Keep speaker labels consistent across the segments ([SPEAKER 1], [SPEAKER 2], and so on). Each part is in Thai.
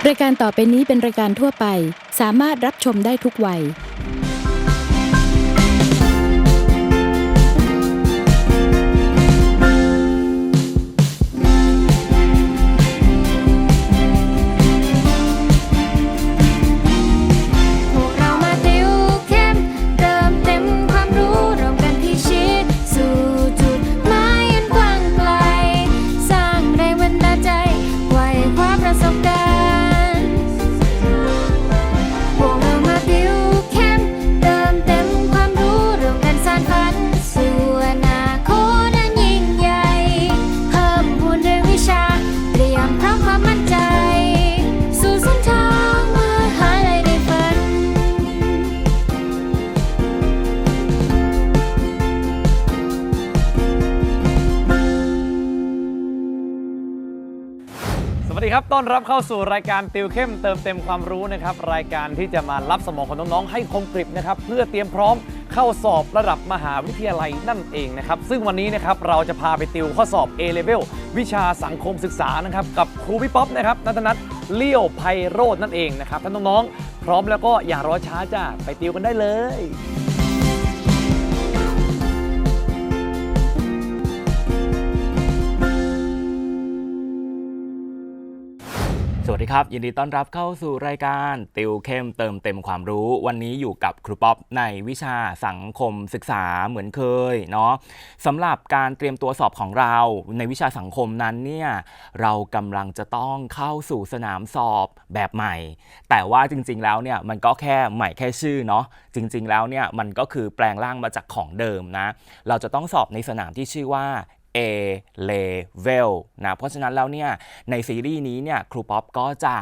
[SPEAKER 1] รายการต่อไปนี้เป็นรายการทั่วไปสามารถรับชมได้ทุกวัย
[SPEAKER 2] สวัสดีครับต้อนรับเข้าสู่รายการติวเข้มเติมเต็มความรู้นะครับรายการที่จะมารับสมองของน้องๆให้คมกริบนะครับเพื่อเตรียมพร้อมเข้าสอบระดับมหาวิทยาลัยนั่นเองนะครับซึ่งวันนี้นะครับเราจะพาไปติวข้อสอบ A-Level วิชาสังคมศึกษานะครับกับครูพี่ป๊อปนะครับณัฐนัทเลี้ยวไพโรจน์นั่นเองนะครับท่านน้องๆพร้อมแล้วก็อย่ารอช้าจ้าไปติวกันได้เลยสวัสดีครับยินดีต้อนรับเข้าสู่รายการติวเข้มเติมเต็มความรู้วันนี้อยู่กับครูป๊อปในวิชาสังคมศึกษาเหมือนเคยเนาะสำหรับการเตรียมตัวสอบของเราในวิชาสังคมนั้นเนี่ยเรากำลังจะต้องเข้าสู่สนามสอบแบบใหม่แต่ว่าจริงๆแล้วเนี่ยมันก็แค่ใหม่แค่ชื่อเนาะจริงๆแล้วเนี่ยมันก็คือแปลงร่างมาจากของเดิมนะเราจะต้องสอบในสนามที่ชื่อว่าA-Level นะเพราะฉะนั้นแล้วเนี่ยในซีรีส์นี้เนี่ยครูป๊อปก็จะ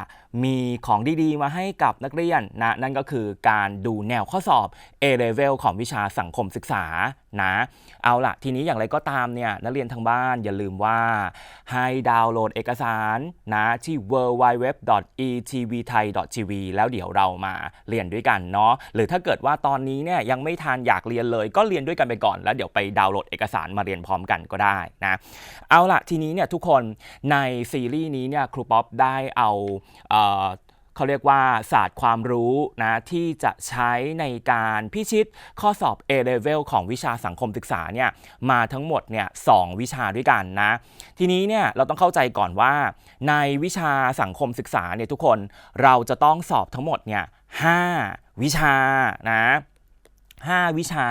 [SPEAKER 2] มีของดีๆมาให้กับนักเรียนนะนั่นก็คือการดูแนวข้อสอบ A-Level ของวิชาสังคมศึกษานะเอาล่ะทีนี้อย่างไรก็ตามเนี่ยนักเรียนทางบ้านอย่าลืมว่าให้ดาวน์โหลดเอกสารนะที่ www.etvthai.tv แล้วเดี๋ยวเรามาเรียนด้วยกันเนาะหรือถ้าเกิดว่าตอนนี้เนี่ยยังไม่ทันอยากเรียนเลยก็เรียนด้วยกันไปก่อนแล้วเดี๋ยวไปดาวน์โหลดเอกสารมาเรียนพร้อมกันก็ได้นะเอาล่ะทีนี้เนี่ยทุกคนในซีรีส์นี้เนี่ยครูป๊อปได้เอาเขาเรียกว่าศาสตร์ความรู้นะที่จะใช้ในการพิชิตข้อสอบ A-Level ของวิชาสังคมศึกษาเนี่ยมาทั้งหมดเนี่ย2วิชาด้วยกันนะทีนี้เนี่ยเราต้องเข้าใจก่อนว่าในวิชาสังคมศึกษาเนี่ยทุกคนเราจะต้องสอบทั้งหมดเนี่ย5วิชานะ5วิชา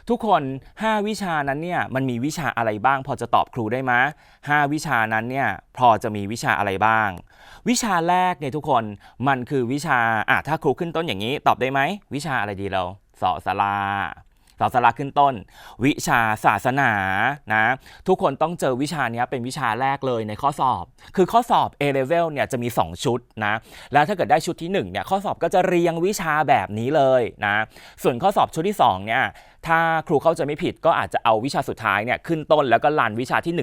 [SPEAKER 2] ทุกคน5วิชานั้นเนี่ยมันมีวิชาอะไรบ้างพอจะตอบครูได้ไหม5วิชานั้นเนี่ยพอจะมีวิชาอะไรบ้างวิชาแรกเนี่ยทุกคนมันคือวิชาถ้าครูขึ้นต้นอย่างนี้ตอบได้ไหมวิชาอะไรดีเราสอสลาขึ้นต้นวิชาศาสนานะทุกคนต้องเจอวิชานี้เป็นวิชาแรกเลยในข้อสอบคือข้อสอบ A-Level เนี่ยจะมี2ชุดนะแล้วถ้าเกิดได้ชุดที่1เนี่ยข้อสอบก็จะเรียงวิชาแบบนี้เลยนะส่วนข้อสอบชุดที่2เนี่ยถ้าครูเข้าใจไม่ผิดก็อาจจะเอาวิชาสุดท้ายเนี่ยขึ้นต้นแล้วก็ลันวิชาที่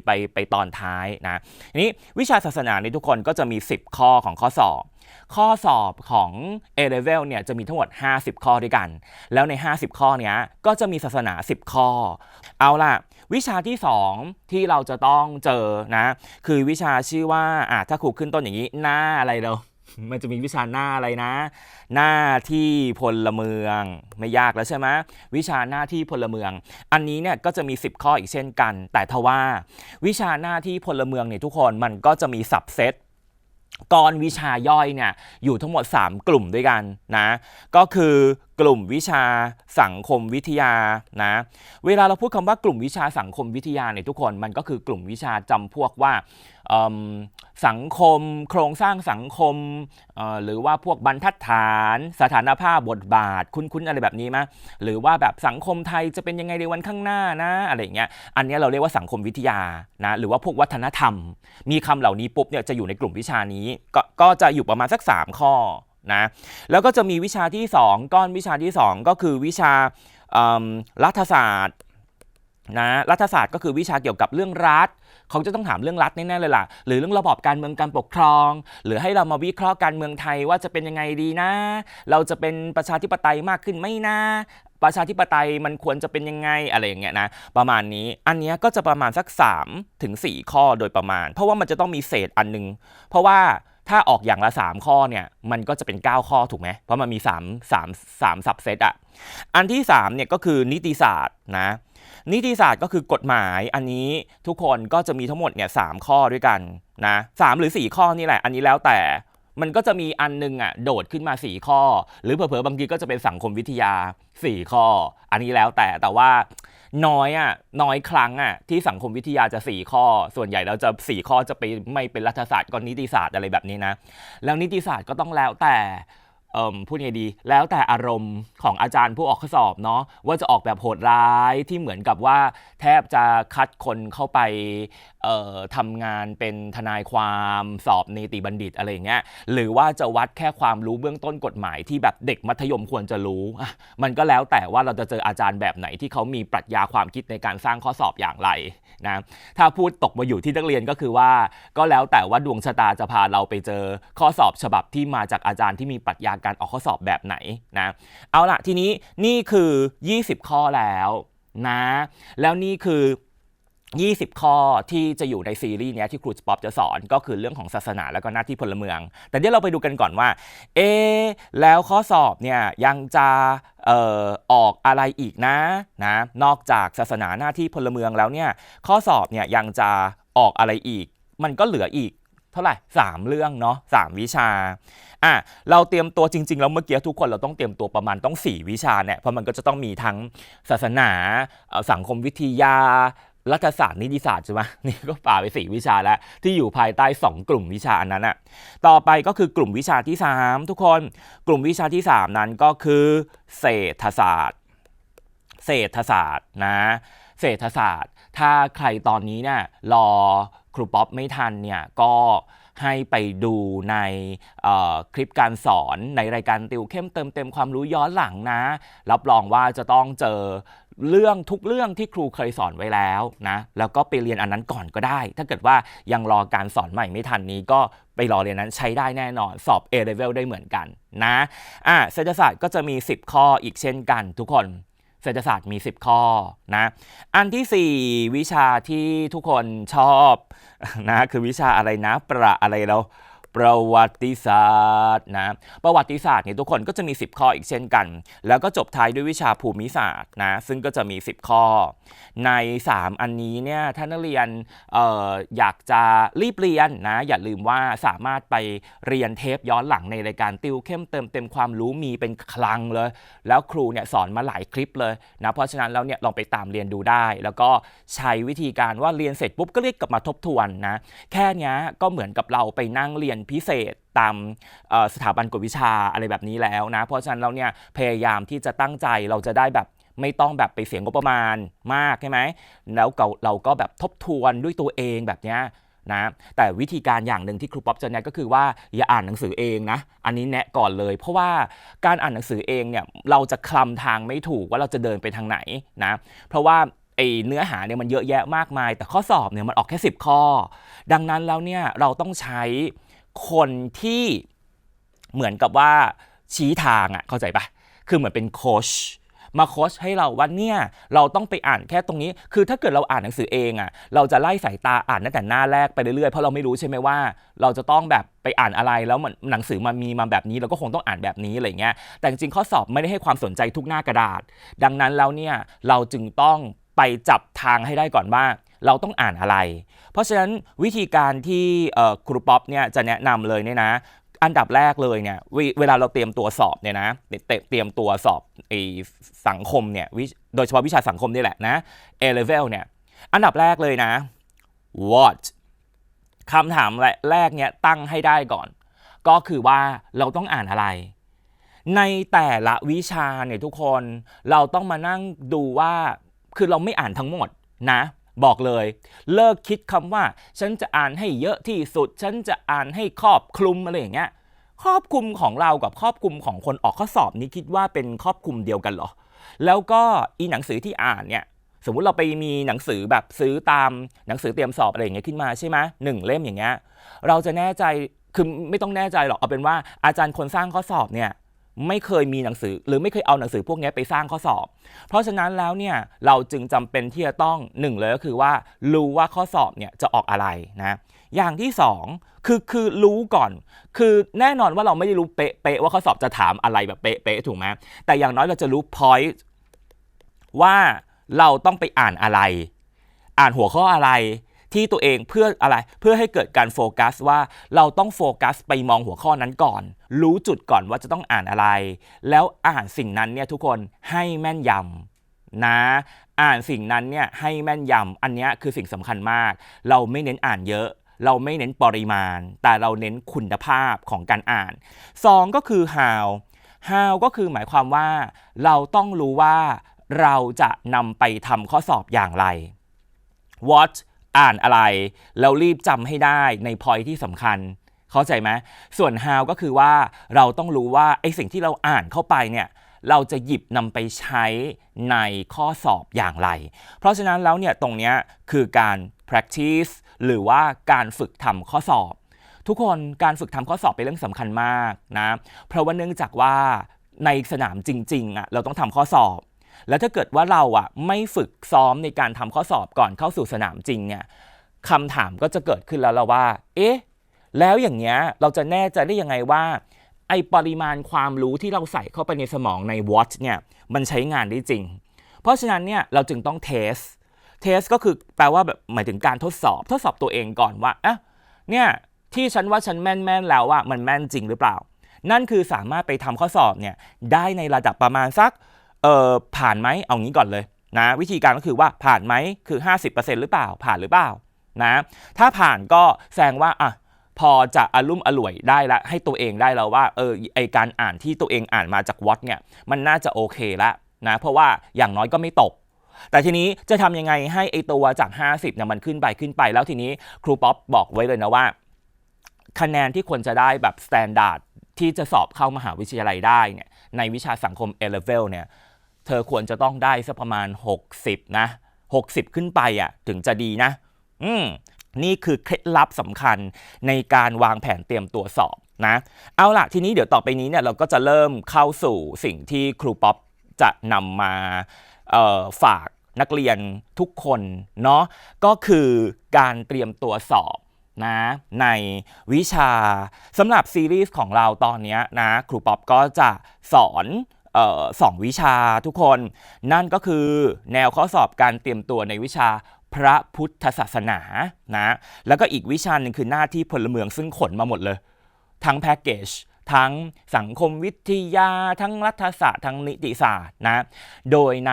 [SPEAKER 2] 1-4 ไปตอนท้ายนะนี้วิชาศาสนาในทุกคนก็จะมี10ข้อของข้อสอบของ A-Level เนี่ยจะมีทั้งหมด50ข้อด้วยกันแล้วใน50ข้อเนี้ยก็จะมีศาสนา10ข้อเอาล่ะวิชาที่2ที่เราจะต้องเจอนะคือวิชาชื่อว่าถ้าครูขึ้นต้นอย่างนี้หน้าอะไรเรามันจะมีวิชาหน้าอะไรนะหน้าที่พลเมืองไม่ยากแล้วใช่ไหมวิชาหน้าที่พลเมืองอันนี้เนี่ยก็จะมี10ข้ออีกเช่นกันแต่ทว่าวิชาหน้าที่พลเมืองเนี่ยทุกคนมันก็จะมีสับเซตกรวิชาย่อยเนี่ยอยู่ทั้งหมด3กลุ่มด้วยกันนะก็คือกลุ่มวิชาสังคมวิทยานะเวลาเราพูดคำว่ากลุ่มวิชาสังคมวิทยาเนี่ยทุกคนมันก็คือกลุ่มวิชาจำพวกว่าสังคมโครงสร้างสังคมหรือว่าพวกบรรทัดฐานสถานภาพบทบาทคุ้นๆอะไรแบบนี้ไหมหรือว่าแบบสังคมไทยจะเป็นยังไงในวันข้างหน้านะอะไรอย่างเงี้ยอันนี้เราเรียกว่าสังคมวิทยานะหรือว่าพวกวัฒนธรรมมีคำเหล่านี้ปุ๊บเนี่ยจะอยู่ในกลุ่มวิชานี้ก็จะอยู่ประมาณสัก3ข้อนะแล้วก็จะมีวิชาที่2ก้อนวิชาที่2ก็คือวิชารัฐศาสตร์นะรัฐศาสตร์ก็คือวิชาเกี่ยวกับเรื่องรัฐเขาจะต้องถามเรื่องรัฐแน่ๆเลยล่ะหรือเรื่องระบอบการเมืองการปกครองหรือให้เรามาวิเคราะห์การเมืองไทยว่าจะเป็นยังไงดีนะเราจะเป็นประชาธิปไตยมากขึ้นไหมนะประชาธิปไตยมันควรจะเป็นยังไงอะไรอย่างเงี้ยนะประมาณนี้อันนี้ก็จะประมาณสัก3-4ข้อโดยประมาณเพราะว่ามันจะต้องมีเศษอันนึงเพราะว่า ถ้าออกอย่างละ3ข้อเนี่ยมันก็จะเป็น9ข้อถูกไหมเพราะมันมี3 subset อ่ะอันที่3เนี่ยก็คือนิติศาสตร์นะนิติศาสตร์ก็คือกฎหมายอันนี้ทุกคนก็จะมีทั้งหมดเนี่ย3ข้อด้วยกันนะ3หรือ4ข้อนี่แหละอันนี้แล้วแต่มันก็จะมีอันนึงอ่ะโดดขึ้นมา4ข้อหรือเผลอๆบางทีก็จะเป็นสังคมวิทยา4ข้ออันนี้แล้วแต่ว่าน้อยครั้งที่สังคมวิทยาจะ4ข้อส่วนใหญ่เราจะ4ข้อจะไปไม่เป็นรัฐศาสตร์ก็นิติศาสตร์อะไรแบบนี้นะแล้วนิติศาสตร์ก็ต้องแล้วแต่พูดไงดีแล้วแต่อารมณ์ของอาจารย์ผู้ออกข้อสอบเนาะว่าจะออกแบบโหดร้ายที่เหมือนกับว่าแทบจะคัดคนเข้าไปทำงานเป็นทนายความสอบนิติบัณฑิตอะไรอย่างเงี้ยหรือว่าจะวัดแค่ความรู้เบื้องต้นกฎหมายที่แบบเด็กมัธยมควรจะรู้มันก็แล้วแต่ว่าเราจะเจออาจารย์แบบไหนที่เขามีปรัชญาความคิดในการสร้างข้อสอบอย่างไรนะถ้าพูดตกมาอยู่ที่นักเรียนก็คือว่าก็แล้วแต่ว่าดวงชะตาจะพาเราไปเจอข้อสอบฉบับที่มาจากอาจารย์ที่มีปรัชญาการออกข้อสอบแบบไหนนะเอาล่ะทีนี้นี่คือ20ข้อแล้วนะแล้วนี่คือ20ข้อที่จะอยู่ในซีรีส์นี้ที่ครูป๊อปจะสอนก็คือเรื่องของศาสนาแล้วก็หน้าที่พลเมืองแต่เดี๋ยวเราไปดูกันก่อนว่าแล้วข้อสอบเนี่ยยังจะออกอะไรอีกนะนอกจากศาสนาหน้าที่พลเมืองแล้วเนี่ยข้อสอบเนี่ยยังจะออกอะไรอีกมันก็เหลืออีกเท่าไหร่3เรื่องเนาะ3วิชาเราเตรียมตัวจริงๆแล้วเมื่อกี้ทุกคนเราต้องเตรียมตัวประมาณต้อง4วิชาเนี่ยเพราะมันก็จะต้องมีทั้งศาสนาสังคมวิทยารัฐศาสตร์นิติศาสตร์ใช่ไหมนี่ก็ป่าไป4วิชาแล้วที่อยู่ภายใต้2กลุ่มวิชาอันนั้นต่อไปก็คือกลุ่มวิชาที่3ทุกคนกลุ่มวิชาที่3นั้นก็คือเศรษฐศาสตร์นะเศรษฐศาสตร์ถ้าใครตอนนี้เนี่ยรอครูป๊อปไม่ทันเนี่ยก็ให้ไปดูในคลิปการสอนในรายการติวเข้มเติมเต็มความรู้ย้อนหลังนะรับรองว่าจะต้องเจอทุกเรื่องที่ครูเคยสอนไว้แล้วนะแล้วก็ไปเรียนอันนั้นก่อนก็ได้ถ้าเกิดว่ายังรอการสอนใหม่ไม่ทันนี้ก็ไปรอเรียนนั้นใช้ได้แน่นอนสอบ A level ได้เหมือนกันนะเศรษฐศาสตร์ก็จะมี10ข้ออีกเช่นกันทุกคนเศรษฐศาสตร์มี10ข้อนะอันที่4วิชาที่ทุกคนชอบนะคือวิชาอะไรนะประวัติศาสตร์นะประวัติศาสตร์เนี่ยทุกคนก็จะมี10ข้ออีกเช่นกันแล้วก็จบท้ายด้วยวิชาภูมิศาสตร์นะซึ่งก็จะมี10ข้อใน3อันนี้เนี่ยถ้านักเรียนอยากจะรีบเรียนนะอย่าลืมว่าสามารถไปเรียนเทปย้อนหลังในรายการติวเข้มเติมเต็มความรู้มีเป็นคลังเลยแล้วครูเนี่ยสอนมาหลายคลิปเลยนะเพราะฉะนั้นแล้วเนี่ยลองไปตามเรียนดูได้แล้วก็ใช้วิธีการว่าเรียนเสร็จปุ๊บก็เรียกกลับมาทบทวนนะแค่นี้ก็เหมือนกับเราไปนั่งเรียนพิเศษตามสถาบันกวดวิชาอะไรแบบนี้แล้วนะเพราะฉะนั้นเราเนี่ยพยายามที่จะตั้งใจเราจะได้แบบไม่ต้องแบบไปเสียงบประมาณมากใช่ไหมแล้วเราก็แบบทบทวนด้วยตัวเองแบบนี้นะแต่วิธีการอย่างหนึ่งที่ครูป๊อปจะแนะก็คือว่าอย่าอ่านหนังสือเองนะอันนี้แนะก่อนเลยเพราะว่าการอ่านหนังสือเองเนี่ยเราจะคลำทางไม่ถูกว่าเราจะเดินไปทางไหนนะเพราะว่าเนื้อหาเนี่ยมันเยอะแยะมากมายแต่ข้อสอบเนี่ยมันออกแค่10ข้อดังนั้นแล้วเนี่ยเราต้องใช้คนที่เหมือนกับว่าชี้ทางเข้าใจปะคือเหมือนเป็นโค้ชมาโค้ชให้เราว่าเนี่ยเราต้องไปอ่านแค่ตรงนี้คือถ้าเกิดเราอ่านหนังสือเองเราจะไล่สายตาอ่านตั้งแต่หน้าแรกไปเรื่อยๆเพราะเราไม่รู้ใช่ไหมว่าเราจะต้องแบบไปอ่านอะไรแล้วหนังสือมันมีมาแบบนี้เราก็คงต้องอ่านแบบนี้อะไรเงี้ยแต่จริงๆข้อสอบไม่ได้ให้ความสนใจทุกหน้ากระดาษดังนั้นแล้วเนี่ยเราจึงต้องไปจับทางให้ได้ก่อนว่าเราต้องอ่านอะไรเพราะฉะนั้นวิธีการที่ครูป๊อปเนี่ยจะแนะนำเลยเนี่ยนะอันดับแรกเลยเนี่ยเวลาเราเตรียมตัวสอบเนี่ยนะเตรียมตัวสอบสังคมเนี่ยโดยเฉพาะวิชาสังคมนี่แหละนะ A level เนี่ยอันดับแรกเลยนะ what คำถามแรกเนี่ยตั้งให้ได้ก่อนก็คือว่าเราต้องอ่านอะไรในแต่ละวิชาเนี่ยทุกคนเราต้องมานั่งดูว่าคือเราไม่อ่านทั้งหมดนะบอกเลยเลิกคิดคำว่าฉันจะอ่านให้เยอะที่สุดฉันจะอ่านให้ครอบคลุมอะไรอย่างเงี้ยครอบคลุมของเรากับครอบคลุมของคนออกข้อสอบนี้คิดว่าเป็นครอบคลุมเดียวกันเหรอแล้วก็หนังสือที่อ่านเนี่ยสมมุติเราไปมีหนังสือแบบซื้อตามหนังสือเตรียมสอบอะไรอย่างเงี้ยขึ้นมาใช่ไหม1 เล่มอย่างเงี้ยเราจะแน่ใจคือไม่ต้องแน่ใจหรอกเอาเป็นว่าอาจารย์คนสร้างข้อสอบเนี่ยไม่เคยมีหนังสือหรือไม่เคยเอาหนังสือพวกนี้ไปสร้างข้อสอบเพราะฉะนั้นแล้วเนี่ยเราจึงจำเป็นที่จะต้อง1เลยก็คือว่ารู้ว่าข้อสอบเนี่ยจะออกอะไรนะ อย่างที่สองคือรู้ก่อนคือแน่นอนว่าเราไม่ได้รู้เป๊ะว่าข้อสอบจะถามอะไรแบบเป๊ะถูกไหมแต่อย่างน้อยเราจะรู้ point ว่าเราต้องไปอ่านอะไรอ่านหัวข้ออะไรที่ตัวเองเพื่ออะไรเพื่อให้เกิดการโฟกัสว่าเราต้องโฟกัสไปมองหัวข้อนั้นก่อนรู้จุดก่อนว่าจะต้องอ่านอะไรแล้วอ่านสิ่งนั้นเนี่ยทุกคนให้แม่นยำนะอ่านสิ่งนั้นเนี่ยให้แม่นยำอันนี้คือสิ่งสำคัญมากเราไม่เน้นอ่านเยอะเราไม่เน้นปริมาณแต่เราเน้นคุณภาพของการอ่าน2ก็คือ how ก็คือหมายความว่าเราต้องรู้ว่าเราจะนำไปทำข้อสอบอย่างไร what อ่านอะไรแล้วรีบจำให้ได้ใน point ที่สำคัญเข้าใจไหมส่วน how ก็คือว่าเราต้องรู้ว่าไอ้สิ่งที่เราอ่านเข้าไปเนี่ยเราจะหยิบนำไปใช้ในข้อสอบอย่างไรเพราะฉะนั้นแล้วเนี่ยตรงเนี้ยคือการ practice หรือว่าการฝึกทำข้อสอบทุกคนการฝึกทำข้อสอบเป็นเรื่องสำคัญมากนะเพราะว่าเนื่องจากว่าในสนามจริงๆเราต้องทำข้อสอบแล้วถ้าเกิดว่าเราไม่ฝึกซ้อมในการทำข้อสอบก่อนเข้าสู่สนามจริงเนี่ยคำถามก็จะเกิดขึ้นแล้วว่าเอ๊ะแล้วอย่างเงี้ยเราจะแน่ใจได้ยังไงว่าไอปริมาณความรู้ที่เราใส่เข้าไปในสมองใน watch เนี่ยมันใช้งานได้จริงเพราะฉะนั้นเนี่ยเราจึงต้องเทสก็คือแปลว่าแบบหมายถึงการทดสอบตัวเองก่อนว่าเนี่ยที่ฉันว่าฉันแม่นแล้วมันแม่นจริงหรือเปล่านั่นคือสามารถไปทำข้อสอบเนี่ยได้ในระดับประมาณสักผ่านไหมเอางี้ก่อนเลยนะวิธีการก็คือว่าผ่านไหมคือ 50% หรือเปล่าผ่านหรือเปล่านะถ้าผ่านก็แสดงว่าพอจะอลุ่มอล่วยได้ละให้ตัวเองได้แล้วว่าไอการอ่านที่ตัวเองอ่านมาจากวอตเนี่ยมันน่าจะโอเคละนะเพราะว่าอย่างน้อยก็ไม่ตกแต่ทีนี้จะทำยังไงให้ไอตัวจาก50เนี่ยมันขึ้นไปแล้วทีนี้ครูป๊อปบอกไว้เลยนะว่าคะแนนที่ควรจะได้แบบสแตนดาร์ดที่จะสอบเข้ามหาวิทยาลัยได้เนี่ยในวิชาสังคม A-Level เนี่ยเธอควรจะต้องได้สักประมาณ60นะ60ขึ้นไปถึงจะดีนะนี่คือเคล็ดลับสำคัญในการวางแผนเตรียมตัวสอบนะเอาล่ะทีนี้เดี๋ยวต่อไปนี้เนี่ยเราก็จะเริ่มเข้าสู่สิ่งที่ครูป๊อปจะนำมาฝากนักเรียนทุกคนเนาะก็คือการเตรียมตัวสอบนะในวิชาสำหรับซีรีส์ของเราตอนนี้นะครูป๊อปก็จะสอน2 วิชาทุกคนนั่นก็คือแนวข้อสอบการเตรียมตัวในวิชาพระพุทธศาสนานะแล้วก็อีกวิชาหนึ่งคือหน้าที่พลเมืองซึ่งขนมาหมดเลยทั้งแพ็กเกจทั้งสังคมวิทยาทั้งรัฐศาสตร์ทั้งนิติศาสตร์นะโดยใน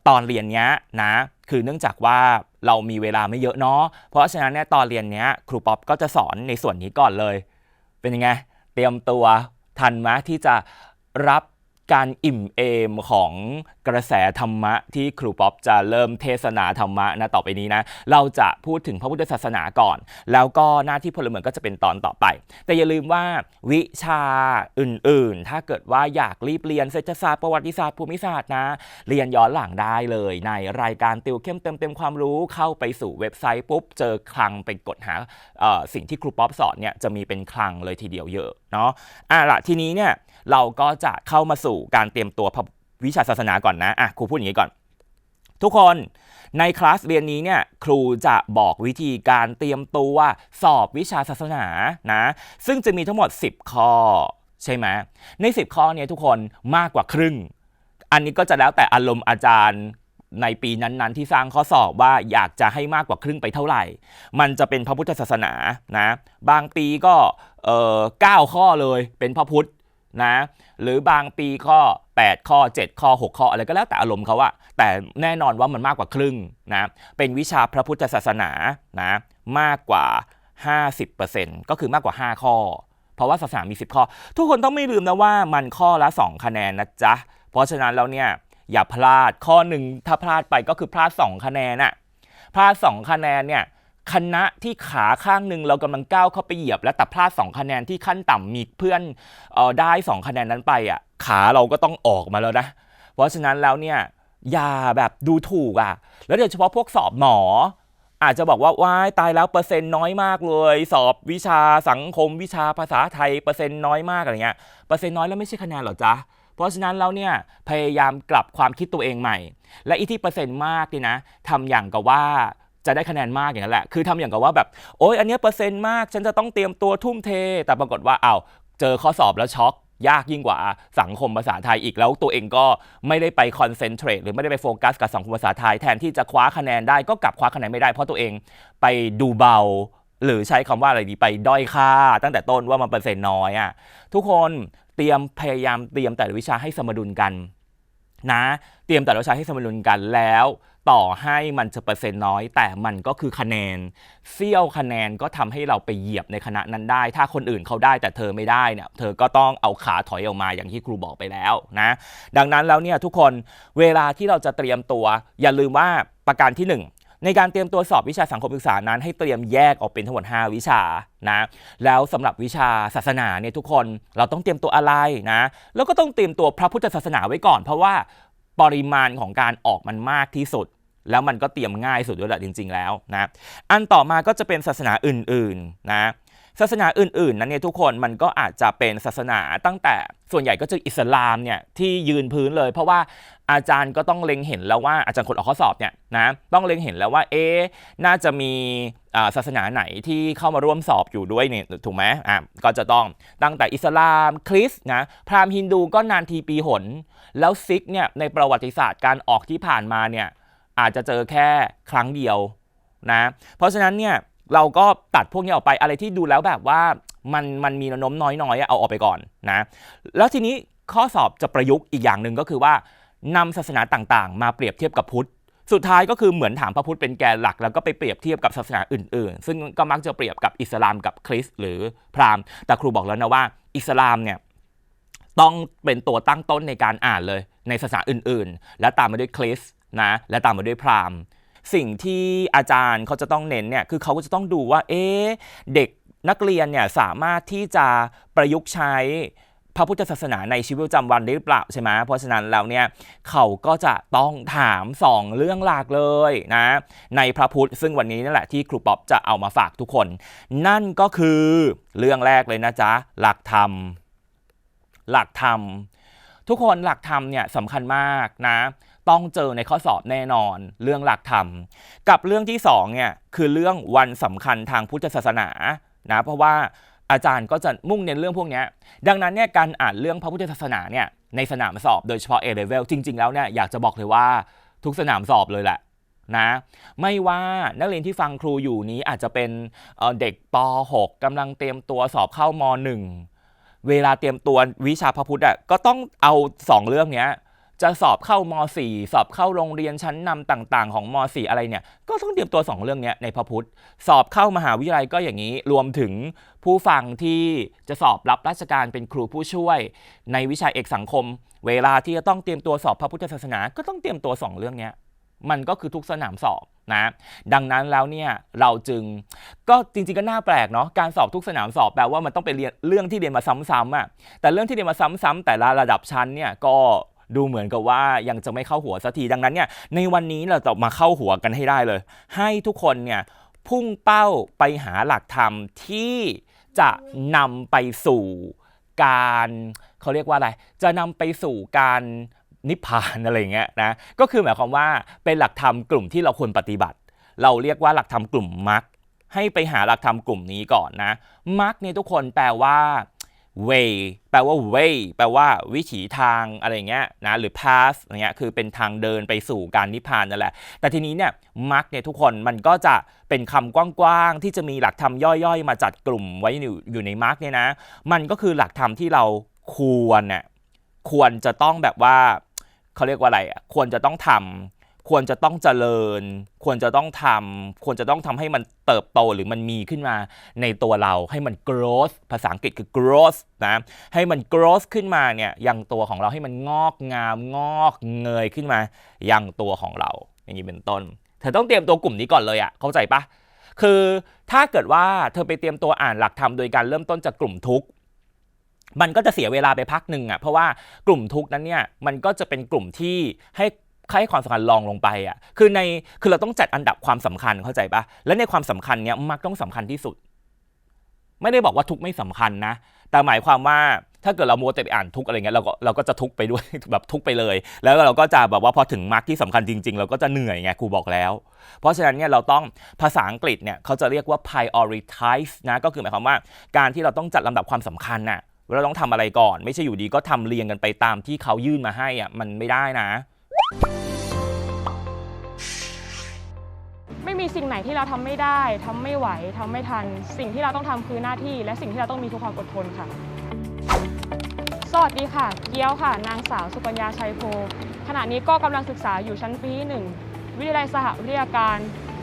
[SPEAKER 2] ตอนเรียนเนี้ยนะคือเนื่องจากว่าเรามีเวลาไม่เยอะเนาะเพราะฉะนั้นเนี่ยตอนเรียนเนี้ยครูป๊อปก็จะสอนในส่วนนี้ก่อนเลยเป็นยังไงเตรียมตัวทันไหมที่จะรับการอิ่มเอมของกระแสธรรมะที่ครูป๊อปจะเริ่มเทศนาธรรมะนะต่อไปนี้นะเราจะพูดถึงพระพุทธศาสนาก่อนแล้วก็หน้าที่พลเมืองก็จะเป็นตอนต่อไปแต่อย่าลืมว่าวิชาอื่นๆถ้าเกิดว่าอยากรีบเรียนเศรษฐศาสตร์ประวัติศาสตร์ภูมิศาสตร์นะเรียนย้อนหลังได้เลยในรายการติวเข้มเต็มความรู้เข้าไปสู่เว็บไซต์ปุ๊บเจอคลังไปกดหาสิ่งที่ครูป๊อปสอนเนี่ยจะมีเป็นคลังเลยทีเดียวเยอะเนาะล่ะทีนี้เนี่ยเราก็จะเข้ามาสู่การเตรียมตัววิชาศาสนาก่อนนะครูพูดอย่างนี้ก่อนทุกคนในคลาสเรียนนี้เนี่ยครูจะบอกวิธีการเตรียมตัวสอบวิชาศาสนานะซึ่งจะมีทั้งหมด10ข้อใช่ไหมใน10ข้อเนี่ยทุกคนมากกว่าครึ่งอันนี้ก็จะแล้วแต่อารมณ์อาจารย์ในปีนั้นๆที่สร้างข้อสอบว่าอยากจะให้มากกว่าครึ่งไปเท่าไหร่มันจะเป็นพระพุทธศาสนานะบางปีก็9 ข้อเลยเป็นพระพุทธนะหรือบางปีข้อ8 ข้อ7 ข้อ 6 ข้ออะไรก็แล้วแต่อารมณ์เขาแต่แน่นอนว่ามันมากกว่าครึ่งนะเป็นวิชาพระพุทธศาสนานะมากกว่า 50% ก็คือมากกว่า 5 ข้อเพราะว่าศาสนามี10 ข้อทุกคนต้องไม่ลืมนะว่ามันข้อละ2 คะแนนนะจ๊ะเพราะฉะนั้นแล้วเนี่ยอย่าพลาดข้อหนึ่งถ้าพลาดไปก็คือพลาด2 คะแนนพลาด2 คะแนนเนี่ยคณะที่ขาข้างหนึ่งเรากำลังก้าวเข้าไปเหยียบแล้วแต่พลาด2 คะแนนที่ขั้นต่ำมีเพื่อนได้2 คะแนนนั้นไปขาเราก็ต้องออกมาแล้วนะเพราะฉะนั้นแล้วเนี่ยอย่าแบบดูถูกแล้วโดยเฉพาะพวกสอบหมออาจจะบอกว่าว้ายตายแล้วเปอร์เซ็นต์น้อยมากเลยสอบวิชาสังคมวิชาภาษาไทยเปอร์เซ็นต์น้อยมากอะไรเงี้ยเปอร์เซ็นต์น้อยแล้วไม่ใช่คะแนนหรอจ๊ะเพราะฉะนั้นแล้วเนี่ยพยายามกลับความคิดตัวเองใหม่และอีที่เปอร์เซ็นต์มากนี่นะทำอย่างกับว่า จะได้คะแนนมากอย่างนั้นแหละคือทำอย่างกับว่าแบบโอ๊ยอันนี้เปอร์เซ็นต์มากฉันจะต้องเตรียมตัวทุ่มเทแต่ปรากฏว่าเจอข้อสอบแล้วช็อกยากยิ่งกว่าสังคมภาษาไทยอีกแล้วตัวเองก็ไม่ได้ไปคอนเซนเทรตหรือไม่ได้ไปโฟกัสกับสังคมภาษาไทยแทนที่จะคว้าคะแนนได้ก็กลับคว้าคะแนนไม่ได้เพราะตัวเองไปดูเบาหรือใช้คำว่าอะไรดีไปด้อยค่าตั้งแต่ต้นว่ามันเปอร์เซ็นต์น้อยทุกคนพยายามเตรียมแต่ละวิชาให้สมดุลกันนะเตรียมแต่ละวิชาให้สมดุลกันแล้วต่อให้มันจะเปอร์เซ็นต์น้อยแต่มันก็คือคะแนนเสี้ยวคะแนนก็ทำให้เราไปเหยียบในคณะนั้นได้ถ้าคนอื่นเขาได้แต่เธอไม่ได้เนี่ยเธอก็ต้องเอาขาถอยออกมาอย่างที่ครูบอกไปแล้วนะดังนั้นแล้วเนี่ยทุกคนเวลาที่เราจะเตรียมตัวอย่าลืมว่าประการที่1ในการเตรียมตัวสอบวิชาสังคมศึกษานั้นให้เตรียมแยกออกเป็นทั้งหมด5วิชานะแล้วสำหรับวิชาศาสนาเนี่ยทุกคนเราต้องเตรียมตัวอะไรนะแล้วก็ต้องเตรียมตัวพระพุทธศาสนาไว้ก่อนเพราะว่าปริมาณของการออกมันมากที่สุดแล้วมันก็เตรียมง่ายสุดด้วยแหละจริงๆแล้วนะอันต่อมาก็จะเป็นศาสนาอื่นๆนะศาสนาอื่นๆนั้นเนี่ยทุกคนมันก็อาจจะเป็นศาสนาตั้งแต่ส่วนใหญ่ก็จะอิสลามเนี่ยที่ยืนพื้นเลยเพราะว่าอาจารย์ก็ต้องเล็งเห็นแล้วว่าอาจารย์คนออกข้อสอบเนี่ยนะต้องเล็งเห็นแล้วว่าน่าจะมีศาสนาไหนที่เข้ามาร่วมสอบอยู่ด้วยเนี่ยถูกไหมก็จะต้องตั้งแต่อิสลามคริสต์นะพราหมณ์ฮินดูก็นานทีปีหนแล้วซิกเนี่ยในประวัติศาสตร์การออกที่ผ่านมาเนี่ยอาจจะเจอแค่ครั้งเดียวนะเพราะฉะนั้นเนี่ยเราก็ตัดพวกนี้ออกไปอะไรที่ดูแล้วแบบว่ามันมีแนวโน้มน้อยๆเอาออกไปก่อนนะแล้วทีนี้ข้อสอบจะประยุกต์อีกอย่างหนึ่งก็คือว่านำศาสนาต่างๆมาเปรียบเทียบกับพุทธสุดท้ายก็คือเหมือนถามพระพุทธเป็นแกนหลักแล้วก็ไปเปรียบเทียบกับศาสนาอื่นๆซึ่งก็มักจะเปรียบกับอิสลามกับคริสต์หรือพราหมณ์แต่ครูบอกแล้วนะว่าอิสลามเนี่ยต้องเป็นตัวตั้งต้นในการอ่านเลยในศาสนาอื่นๆและตามมาด้วยคริสต์นะและตามมาด้วยพราหมณ์สิ่งที่อาจารย์เขาจะต้องเน้นเนี่ยคือเขาก็จะต้องดูว่าเด็กนักเรียนเนี่ยสามารถที่จะประยุกต์ใช้พระพุทธศาสนาในชีวิตประจำวันได้หรือเปล่าใช่ไหมเพราะฉะนั้นแล้วเนี่ยเขาก็จะต้องถาม2เรื่องหลักเลยนะในพระพุทธซึ่งวันนี้นั่นแหละที่ครูป๊อปจะเอามาฝากทุกคนนั่นก็คือเรื่องแรกเลยนะจ๊ะหลักธรรมทุกคนหลักธรรมเนี่ยสำคัญมากนะต้องเจอในข้อสอบแน่นอนเรื่องหลักธรรมกับเรื่องที่2เนี่ยคือเรื่องวันสำคัญทางพุทธศาสนานะเพราะว่าอาจารย์ก็จะมุ่งเน้นเรื่องพวกนี้ดังนั้นเนี่ยการอ่านเรื่องพระพุทธศาสนาเนี่ยในสนามสอบโดยเฉพาะ A level จริงๆแล้วเนี่ยอยากจะบอกเลยว่าทุกสนามสอบเลยแหละนะไม่ว่านักเรียนที่ฟังครูอยู่นี้อาจจะเป็นเด็กป .6 กำลังเตรียมตัวสอบเข้าม .1 เวลาเตรียมตัววิชาพระพุทธก็ต้องเอา2เรื่องนี้จะสอบเข้าม .4 สอบเข้าโรงเรียนชั้นนำต่างๆของม .4 อะไรเนี่ยก็ต้องเตรียมตัว2เรื่องนี้ในพระพุทธสอบเข้ามหาวิทยาลัยก็อย่างนี้รวมถึงผู้ฟังที่จะสอบรับราชการเป็นครูผู้ช่วยในวิชาเอกสังคมเวลาที่จะต้องเตรียมตัวสอบพระพุทธศาสนาก็ต้องเตรียมตัว2เรื่องนี้มันก็คือทุกสนามสอบนะดังนั้นแล้วเนี่ยเราจึงก็จริงๆก็น่าแปลกเนาะการสอบทุกสนามสอบแปลว่ามันต้องไปเรียนเรื่องที่เรียนมาซ้ำๆแต่เรื่องที่เรียนมาซ้ำๆแต่ละระดับชั้นเนี่ยก็ดูเหมือนกับว่ายังจะไม่เข้าหัวสักทีดังนั้นเนี่ยในวันนี้เราจะมาเข้าหัวกันให้ได้เลยให้ทุกคนเนี่ยพุ่งเป้าไปหาหลักธรรมที่จะนำไปสู่การเขาเรียกว่าอะไรจะนำไปสู่การนิพพานอะไรเงี้ยนะก็คือหมายความว่าเป็นหลักธรรมกลุ่มที่เราควรปฏิบัติเราเรียกว่าหลักธรรมกลุ่มมรรคให้ไปหาหลักธรรมกลุ่มนี้ก่อนนะมรรคเนี่ยทุกคนแปลว่า way แปลว่า way แปลว่าวิถีทางอะไรเงี้ยนะหรือ path อะไรเงี้ยคือเป็นทางเดินไปสู่การนิพพานนั่นแหละแต่ทีนี้เนี่ยมรรคเนี่ยทุกคนมันก็จะเป็นคำกว้างๆที่จะมีหลักธรรมย่อยๆมาจัดกลุ่มไว้อยู่ในมรรคเนี่ยนะมันก็คือหลักธรรมที่เราควรจะต้องแบบว่าเขาเรียกว่าอะไรควรจะต้องทำควรจะต้องเจริญควรจะต้องทำให้มันเติบโตหรือมันมีขึ้นมาในตัวเราให้มัน growth ภาษาอังกฤษคือ growth นะให้มัน growth ขึ้นมาเนี่ยยังตัวของเราให้มันงอกงามงอกเงยขึ้นมายังตัวของเราอย่างนี้เป็นต้นเธอต้องเตรียมตัวกลุ่มนี้ก่อนเลยเข้าใจปะคือถ้าเกิดว่าเธอไปเตรียมตัวอ่านหลักธรรมโดยการเริ่มต้นจากกลุ่มทุกข์มันก็จะเสียเวลาไปพักหนึ่งเพราะว่ากลุ่มทุกข์นั้นเนี่ยมันก็จะเป็นกลุ่มที่ให้ความสำคัญรองลงไปคือเราต้องจัดอันดับความสำคัญเข้าใจปะและในความสำคัญเนี้ยมักต้องสำคัญที่สุดไม่ได้บอกว่าทุกข์ไม่สำคัญนะแต่หมายความว่า ถ้าเกิดเรามัวแต่ไปอ่านทุกอะไรเงี้ยเราก็จะทุกไปด้วย แบบทุกไปเลยแล้วเราก็จะแบบว่าพอถึงมาร์กที่สำคัญจริงๆเราก็จะเหนื่อยไงครูบอกแล้วเพราะฉะนั้นเนี่ยเราต้องภาษาอังกฤษเนี่ยเขาจะเรียกว่า prioritize นะก็คือหมายความว่าการที่เราต้องจัดลำดับความสำคัญน่ะเราต้องทำอะไรก่อนไม่ใช่อยู่ดีก็ทำเรียงกันไปตามที่เขายื่นมาให้อ่ะมันไม่ได้นะ
[SPEAKER 3] ไม่มีสิ่งไหนที่เราทำไม่ได้ทำไม่ไหวทำไม่ทันสิ่งที่เราต้องทำคือหน้าที่และสิ่งที่เราต้องมีคือความอดทนค่ะสวัสดีค่ะเกี้ยวค่ะนางสาวสุกัญญาชัยโพขณะนี้ก็กำลังศึกษาอยู่ชั้นปีที่1วิทยาลัยสหวิทยาการ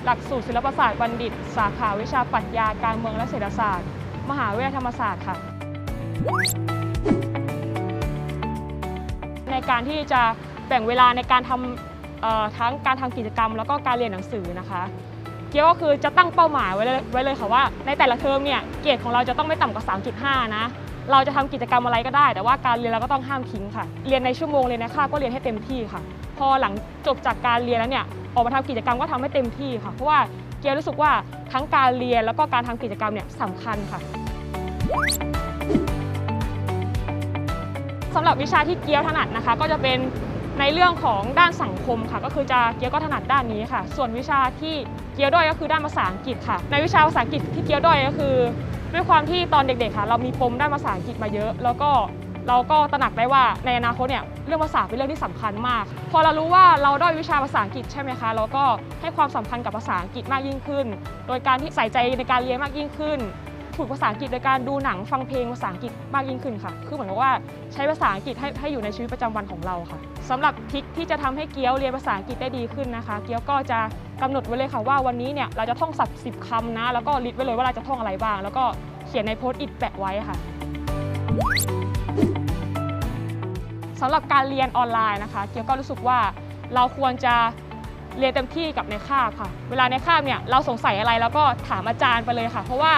[SPEAKER 3] หลักสูตรศิลปศาสตร์บัณฑิตสาขาวิชาปรัชญาการเมืองและเศรษฐศาสตร์มหาวิทยาลัยธรรมศาสตร์ค่ะในการที่จะแบ่งเวลาในการทำทั้งการทำกิจกรรมแล้วก็การเรียนหนังสือนะคะเกี่ยวก็คือจะตั้งเป้าหมายไว้เลยค่ะว่าในแต่ละเทอมเนี่ยเกรดของเราจะต้องไม่ต่ำกว่า 3.5 นะเราจะทำกิจกรรมอะไรก็ได้แต่ว่าการเรียนเราก็ต้องห้ามทิ้งค่ะเรียนในชั่วโมงเรียนในคาบก็เรียนให้เต็มที่ค่ะพอหลังจบจากการเรียนแล้วเนี่ยออกมาทำกิจกรรมก็ทำให้เต็มที่ค่ะเพราะว่าเกียวรู้สึกว่าทั้งการเรียนแล้วก็การทำกิจกรรมเนี่ยสำคัญค่ะสำหรับวิชาที่เกียวถนัดนะคะก็จะเป็นในเรื่องของด้านสังคมค่ะก็คือเกียวก็ถนัดด้านนี้ค่ะส่วนวิชาที่เกียวด้อยก็คือด้านภาษาอังกฤษค่ะในวิชาภาษาอังกฤษที่เกียวด้อยก็คือด้วยความที่ตอนเด็กๆค่ะเรามีปมด้านภาษาอังกฤษมาเยอะแล้วก็เราก็ตระหนักได้ว่าในอนาคตเนี่ยเรื่องภาษาเป็นเรื่องที่สำคัญมากพอเรารู้ว่าเราด้อยวิชาภาษาอังกฤษใช่ไหมคะเราก็ให้ความสำคัญกับภาษาอังกฤษมากยิ่งขึ้นโดยการที่ใส่ใจในการเรียนมากยิ่งขึ้นฝึกภาษาอังกฤษโดยการดูหนังฟังเพลงภาษาอังกฤษมากยิ่งขึ้นค่ะคือเหมือนกับว่าใช้ภาษาอังกฤษให้อยู่ในชีวิตประจำวันของเราค่ะสำหรับทริคที่จะทำให้เกียวเรียนภาษาอังกฤษได้ดีขึ้นนะคะเกียวก็จะกำหนดไว้เลยค่ะว่าวันนี้เนี่ยเราจะท่องศัพท์10 คำนะแล้วก็ลิสต์ไว้เลยว่าเราจะท่องอะไรบ้างแล้วก็เขียนในโพสต์อิทแปะไว้ค่ะสำหรับการเรียนออนไลน์นะคะเกียวก็รู้สึกว่าเราควรจะเรียนเต็มที่กับในคาบค่ะเวลาในคาบเนี่ยเราสงสัยอะไรแล้วก็ถามอาจารย์ไปเลยค่ะเพราะว่า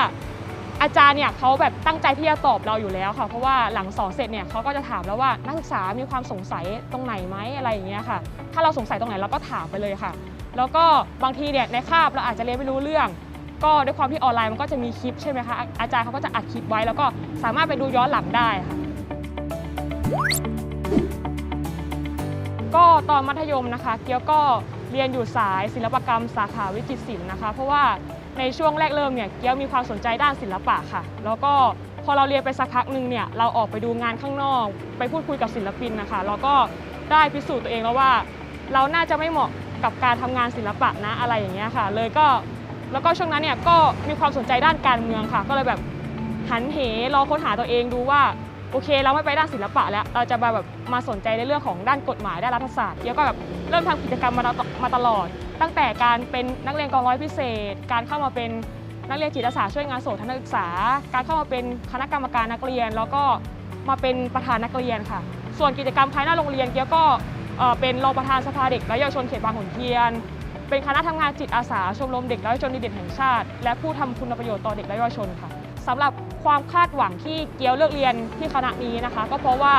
[SPEAKER 3] อาจารย์เนี่ยเขาแบบตั้งใจที่จะตอบเราอยู่แล้วค่ะเพราะว่าหลังสอนเสร็จเนี่ยเขาก็จะถามแล้วว่านักศึกษามีความสงสัยตรงไหนไหมอะไรอย่างเงี้ยค่ะถ้าเราสงสัยตรงไหนเราก็ถามไปเลยค่ะแล้วก็บางทีเนี่ยในคาบเราอาจจะเรียนไม่รู้เรื่องก็ด้วยความที่ออนไลน์มันก็จะมีคลิปใช่ไหมคะอาจารย์เขาก็จะอัดคลิปไว้แล้วก็สามารถไปดูย้อนหลังได้ค่ะก็ตอนมัธยมนะคะเกียวก็เรียนอยู่สายศิลปกรรมสาขาวิจิตรศิลป์นะคะเพราะว่าในช่วงแรกเริ่มเนี่ยเกียวมีความสนใจด้านศิลปะค่ะแล้วก็พอเราเรียนไปสักพักหนึ่งเนี่ยเราออกไปดูงานข้างนอกไปพูดคุยกับศิลปินนะคะเราก็ได้พิสูจน์ตัวเองแล้วว่าเราน่าจะไม่เหมาะกับการทำงานศิลปะนะอะไรอย่างเงี้ยค่ะแล้วก็ช่วงนั้นเนี่ยก็มีความสนใจด้านการเมืองค่ะก็เลยแบบหันเหลองค้นหาตัวเองดูว่าโอเคเราไม่ไปด้านศิลปะแล้วเราจะมาสนใจในเรื่องของด้านกฎหมายด้านรัฐศาสตร์แล้วก็แบบเริ่มทำกิจกรรมมาตลอดตั้งแต่การเป็นนักเรียนกองร้อยพิเศษการเข้ามาเป็นนักเรียนจิตอาสาช่วยงานโสตนักศึกษาการเข้ามาเป็นคณะกรรมการนักเรียนแล้วก็มาเป็นประธานนักเรียนค่ะส่วนกิจกรรมภายในโรงเรียนเกียวก็เป็นรองประธานสภาเด็กและเยาวชนเขตบางขุนเทียนเป็นคณะทำงานจิตอาสาชมรมเด็กและเยาวชนดีเด่นแห่งชาติและผู้ทำคุณประโยชน์ต่อเด็กและเยาวชนค่ะสำหรับความคาดหวังที่เกียวเลือกเรียนที่คณะนี้นะคะก็เพราะว่า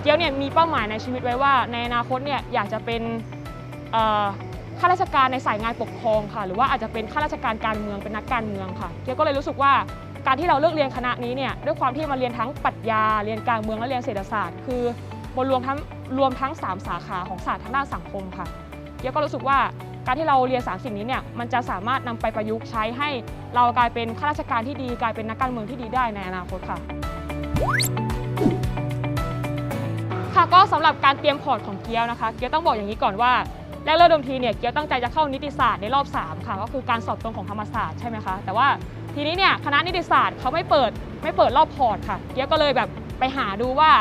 [SPEAKER 3] เกียวเนี่ยมีเป้าหมายในชีวิตไว้ว่าในอนาคตเนี่ยอยากจะเป็นข้าราชการในสายงานปกครองค่ะหรือว่าอาจจะเป็นข้าราชการการเมืองเป็นนักการเมืองค่ะเกียวก็เลยรู้สึกว่าการที่เราเลือกเรียนคณะนี้เนี่ยด้วยความที่มาเรียนทั้งปรัชญาเรียนการเมืองและเรียนเศรษฐศาสตร์คือรวมทั้ง3สาขาของศาสตร์ทางด้านสังคมค่ะเกียวก็รู้สึกว่าการที่เราเรียน3สิ่งนี้เนี่ยมันจะสามารถนำไปประยุกต์ใช้ให้เรากลายเป็นข้าราชการที่ดีกลายเป็นนักการเมืองที่ดีได้ในอนาคตค่ะก็สำหรับการเตรียมพอร์ตของเกียวนะคะเกียวต้องบอกอย่างนี้ก่อนว่าแรกเริ่มเดิมทีเนี่ยเกียวตั้งใจจะเข้านิติศาสตร์ในรอบ3ค่ะก็คือการสอบตรงของธรรมศาสตร์ใช่ไหมคะแต่ว่าทีนี้เนี่ยคณะนิติศาสตร์เขาไม่เปิดรอบพอร์ตค่ะเกียวก็เลยแบบไปหาดูว่า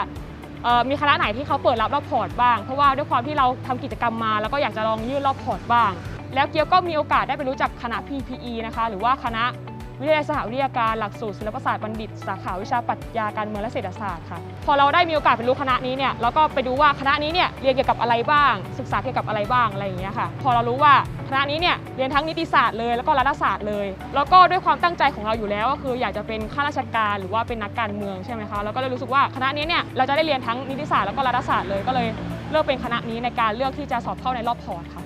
[SPEAKER 3] มีคณะไหนที่เขาเปิดรับรอบพอร์ตบ้างเพราะว่าด้วยความที่เราทำกิจกรรมมาแล้วก็อยากจะลองยื่นรอบพอร์ตบ้างแล้วเกียวก็มีโอกาสได้ไปรู้จักคณะ PPE นะคะหรือว่าคณะวิทยาลัยสหวิทยาการหลักสูตรศิลปศาสตร์บัณฑิตสาขาวิชาปรัชญาการเมืองและเศรษฐศาสตร์ค่ะพอเราได้มีโอกาสไปรู้คณะนี้เนี่ยเราก็ไปดูว่าคณะนี้เนี่ยเรียนเกี่ยวกับอะไรบ้างศึกษาเกี่ยวกับอะไรบ้างอะไรอย่างเงี้ยค่ะพอเรารู้ว่าคณะนี้เนี่ยเรียนทั้งนิติศาสตร์เลยแล้วก็รัฐศาสตร์เลยแล้วก็ด้วยความตั้งใจของเราอยู่แล้วก็คืออยากจะเป็นข้าราชการหรือว่าเป็นนักการเมืองใช่ไหมคะเราก็เลยรู้สึกว่าคณะนี้เนี่ยเราจะได้เรียนทั้งนิติศาสตร์แล้วก็รัฐศาสตร์เลยก็เลยเลือกเป็นคณะนี้ในการเลือกที่จะสอบเข้าในรอบพอร์ตค่ะ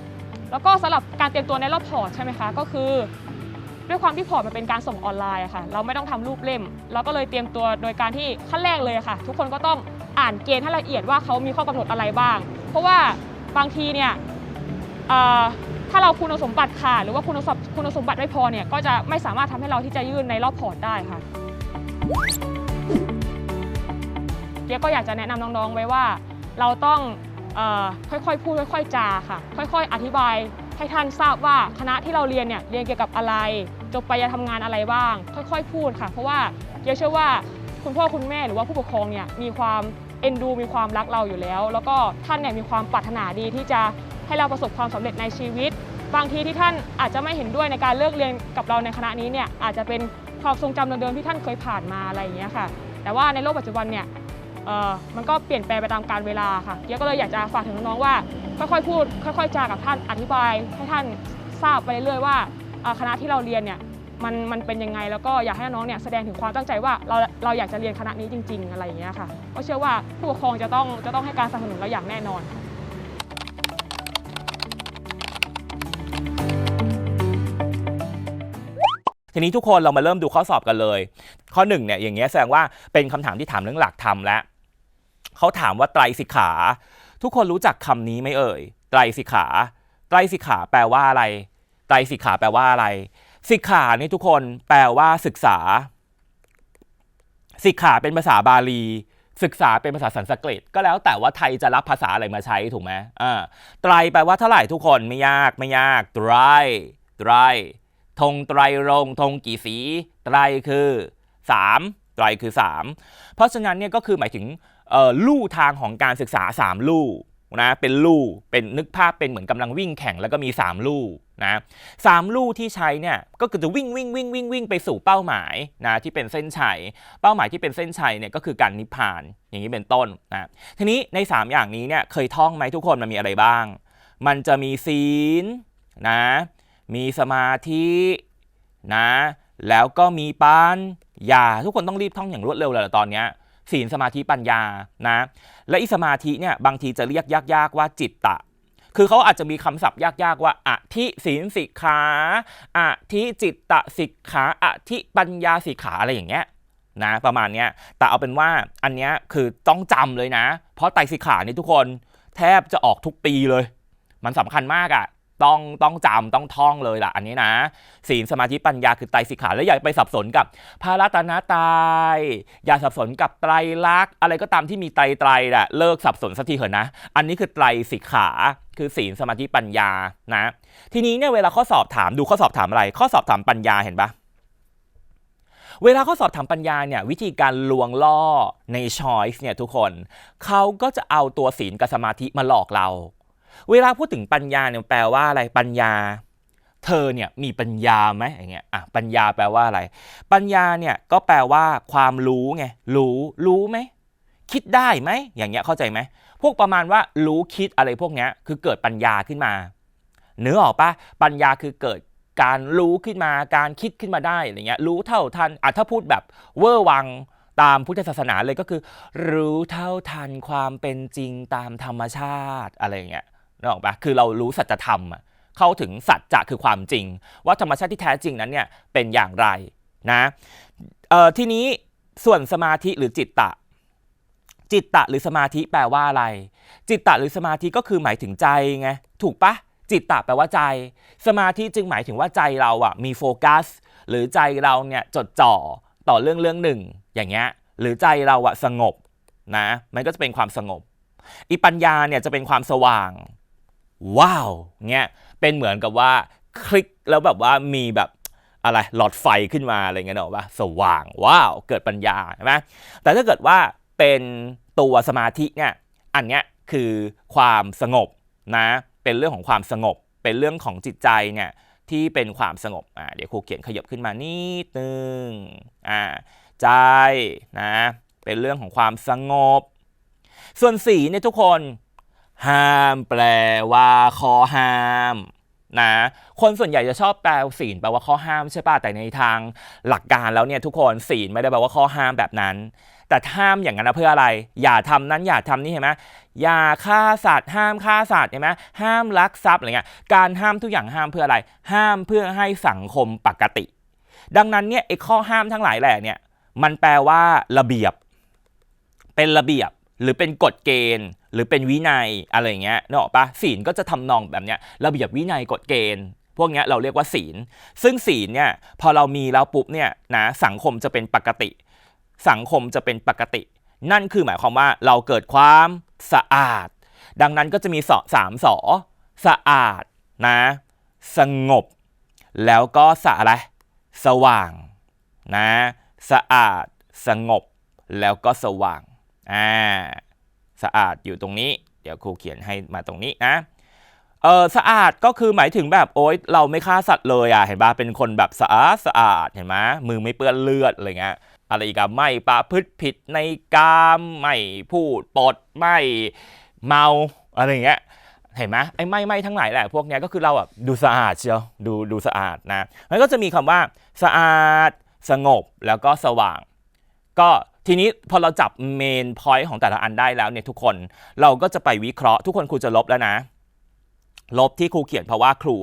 [SPEAKER 3] แล้วก็สำหรับการเตรียมตัวในรอบพอร์ตใช่ไหมคะก็คือ ด้วยความที่พอร์ตมันเป็นการส่งออนไลน์อะค่ะเราไม่ต้องทำรูปเล่มเราก็เลยเตรียมตัวโดยการที่ขั้นแรกเลยอะค่ะทุกคนก็ต้องอ่านเกณฑ์ให้ละเอียดว่าเขามีข้อกำหนดอะไรบ้างเพราะว่าบางทีเนี่ยถ้าเราคุณสมบัติขาดหรือว่าคุณสมบัติไม่พอเนี่ยก็จะไม่สามารถทำให้เราที่จะยื่นในรอบพอร์ตได้ค่ะเกียร์ก็อยากจะแนะนำน้องๆไว้ว่าเราต้องค่อยๆพูดค่อยๆจาค่ะค่อยๆอธิบายให้ท่านทราบว่าคณะที่เราเรียนเนี่ยเรียนเกี่ยวกับอะไรจบไปจะทำงานอะไรบ้างค่อยๆพูดค่ะเพราะว่าเกียร์เชื่อว่าคุณพ่อคุณแม่หรือว่าผู้ปกครองเนี่ยมีความเอ็นดูมีความรักเราอยู่แล้วแล้วก็ท่านเนี่ยมีความปรารถนาดีที่จะให้เราประสบความสำเร็จในชีวิตบางทีที่ท่านอาจจะไม่เห็นด้วยในการเลิกเรียนกับเราในคณะนี้เนี่ยอาจจะเป็นความทรงจำเดิมๆที่ท่านเคยผ่านมาอะไรอย่างเงี้ยค่ะแต่ว่าในโลกปัจจุบันเนี่ยมันก็เปลี่ยนแปลงไปตามกาลเวลาค่ะเกียร์ก็เลยอยากจะฝากถึงน้องๆว่าค่อยๆพูดค่อยๆจากับท่านอธิบายให้ท่านทราบไปเรื่อยๆว่าคณะที่เราเรียนเนี่ยมันเป็นยังไงแล้วก็อยากให้น้องเนี่ยแสดงถึงความตั้งใจว่าเราอยากจะเรียนคณะนี้จริงๆอะไรอย่างเงี้ยค่ะก็เชื่อว่าผู้ปกครองจะต้องให้การสนับสนุนเราอย่างแน่นอนค่ะ
[SPEAKER 2] ทีนี้ทุกคนเรามาเริ่มดูข้อสอบกันเลยข้อ1เนี่ยอย่างเงี้ยแสดงว่าเป็นคำถามที่ถามเรื่องหลักธรรมและเขาถามว่าไตรสิกขาทุกคนรู้จักคำนี้ไหมเอ่ยไตรสิกขาไตรสิกขาแปลว่าอะไรไตรสิกขาแปลว่าอะไรสิกขานี่ทุกคนแปลว่าศึกษาสิกขาเป็นภาษาบาลีศึกษาเป็นภาษาสันสกฤตก็แล้วแต่ว่าไทยจะรับภาษาอะไรมาใช้ถูกไหมไตรแปลว่าเท่าไหร่ทุกคนไม่ยากไตรธงไตรรงค์ธงกี่สีไตรคือ3ไตรคือ3เพราะฉะนั้นเนี่ยก็คือหมายถึงลู่ทางของการศึกษา3ลู่นะเป็นลู่เป็นนึกภาพเป็นเหมือนกำลังวิ่งแข่งแล้วก็มี3ลู่นะ3ลู่ที่ใช้เนี่ยก็คือจะวิ่งไปสู่เป้าหมายนะที่เป็นเส้นชัยเป้าหมายที่เป็นเส้นชัยเนี่ยก็คือการนิพพานอย่างนี้เป็นต้นนะทีนี้ใน3อย่างนี้เนี่ยเคยท่องไหมทุกคนมันมีอะไรบ้างมันจะมีศีลนะมีสมาธินะแล้วก็มีปัญญาทุกคนต้องรีบท่องอย่างรวดเร็วเลยตอนนี้ศีลสมาธิปัญญานะและสมาธิเนี่ยบางทีจะเรียกยากๆว่าจิตตะคือเขาอาจจะมีคำศัพท์ยากๆว่าอธิศีลสิกขาอธิจิตตสิกขาอธิปัญญาสิกขาอะไรอย่างเงี้ยนะประมาณเนี้ยแต่เอาเป็นว่าอันเนี้ยคือต้องจำเลยนะเพราะไตรสิกขานี่ทุกคนแทบจะออกทุกปีเลยมันสำคัญมากอ่ะต้องจำต้องท่องเลยล่ะอันนี้นะศีลสมาธิปัญญาคือไตรสิกขาแล้วอย่าไปสับสนกับพระรัตนตรัยอย่าสับสนกับไตรลักษณ์อะไรก็ตามที่มีไตรแหละเลิกสับสนสักทีเถอะนะอันนี้คือไตรสิกขาคือศีลสมาธิปัญญานะทีนี้เนี่ยเวลาข้อสอบถามดูข้อสอบถามอะไรข้อสอบถามปัญญาเห็นปะเวลาข้อสอบถามปัญญาเนี่ยวิธีการลวงล่อใน choice เนี่ยทุกคนเขาก็จะเอาตัวศีลกับสมาธิมาหลอกเราเวลาพูดถึงปัญญาเนี่ยแปลว่าอะไรปัญญาเธอเนี่ยมีปัญญาไหมอย่างเงี้ยปัญญาแปลว่าอะไรปัญญาเนี่ยก็แปลว่าความรู้ไงรู้ไหมคิดได้ไหมอย่างเงี้ยเข้าใจไหมพวกประมาณว่ารู้คิดอะไรพวกเนี้ยคือเกิดปัญญาขึ้นมาเนื้อออกปะปัญญาคือเกิดการรู้ขึ้นมาการคิดขึ้นมาได้อะไรเงี้ยรู้เท่าทันถ้าพูดแบบเวอร์วังตามพุทธศาสนาเลยก็คือรู้เท่าทันความเป็นจริงตามธรรมชาติอะไรเงี้ยนึกออกปะคือเรารู้สัจธรรมเข้าถึงสัจจะคือความจริงว่าธรรมชาติที่แท้จริงนั้นเนี่ยเป็นอย่างไรนะทีนี้ส่วนสมาธิหรือจิตตะหรือสมาธิแปลว่าอะไรจิตตะหรือสมาธิก็คือหมายถึงใจไงถูกปะจิตตะแปลว่าใจสมาธิจึงหมายถึงว่าใจเรามีโฟกัสหรือใจเราเนี่ยจดจ่อต่อเรื่องหนึ่งอย่างเงี้ยหรือใจเราสงบนะมันก็จะเป็นความสงบปัญญาเนี่ยจะเป็นความสว่างว้าวเงี้ยเป็นเหมือนกับว่าคลิกแล้วแบบว่ามีแบบอะไรหลอดไฟขึ้นมาอะไรเงี้ยเนอะว่าสว่างว้าวเกิดปัญญาใช่ไหมแต่ถ้าเกิดว่าเป็นตัวสมาธิเนี่ยอันเนี้ยคือความสงบนะเป็นเรื่องของความสงบเป็นเรื่องของจิตใจเนี่ยที่เป็นความสงบเดี๋ยวครูเขียนขยับขึ้นมานิดนึงใจนะเป็นเรื่องของความสงบส่วนสีเนี่ยทุกคนห้ามแปลว่าข้อห้ามนะคนส่วนใหญ่จะชอบแปลศีลแปลว่าข้อห้ามใช่ป่ะแต่ในทางหลักการแล้วเนี่ยทุกคนศีลไม่ได้แปลว่าข้อห้ามแบบนั้นแต่ห้ามอย่างนั้นนะเพื่ออะไรอย่าทำนั้นอย่าทำนี่เห็นไหม อย่าฆ่าสัตว์ห้ามฆ่าสัตว์ใช่ไหมห้ามลักทรัพย์อะไรเงี้ยการห้ามทุกอย่างห้ามเพื่ออะไรห้ามเพื่อให้สังคมปกติดังนั้นเนี่ยไอ้ข้อห้ามทั้งหลายแหล่เนี่ยมันแปลว่าระเบียบเป็นระเบียบหรือเป็นกฎเกณฑ์หรือเป็นวินัยอะไรเงี้ยนึกออกปะศีลก็จะทำนองแบบเนี้ยระเบียบวินัยกฎเกณฑ์พวกนี้เราเรียกว่าศีลซึ่งศีลเนี่ยพอเรามีแล้วปุ๊บเนี่ยนะสังคมจะเป็นปกติสังคมจะเป็นปกตินั่นคือหมายความว่าเราเกิดความสะอาดดังนั้นก็จะมี3 สอสะอาดนะสงบแล้วก็อะไรสว่างนะสะอาดสงบแล้วก็สว่างสะอาดอยู่ตรงนี้เดี๋ยวครูเขียนให้มาตรงนี้นะสะอาดก็คือหมายถึงแบบโอ๊ยเราไม่ฆ่าสัตว์เลยเห็นป่ะเป็นคนแบบสะอาดเห็นไหมมือไม่เปื้อนเลือดอะไรเงี้ยอะไรอีกไม่ประพฤติผิดในกามไม่พูดปดไม่เมาอะไรเงี้ยเห็นไหมไอ้ไม่ทั้งหลายแหละพวกนี้ก็คือเราแบบดูสะอาดเชียวดูสะอาดนะมันก็จะมีคำว่าสะอาดสงบแล้วก็สว่างก็ทีนี้พอเราจับเมนพอยต์ของแต่ละอันได้แล้วเนี่ยทุกคนเราก็จะไปวิเคราะห์ทุกคนครูจะลบแล้วนะลบที่ครูเขียนเพราะว่าครู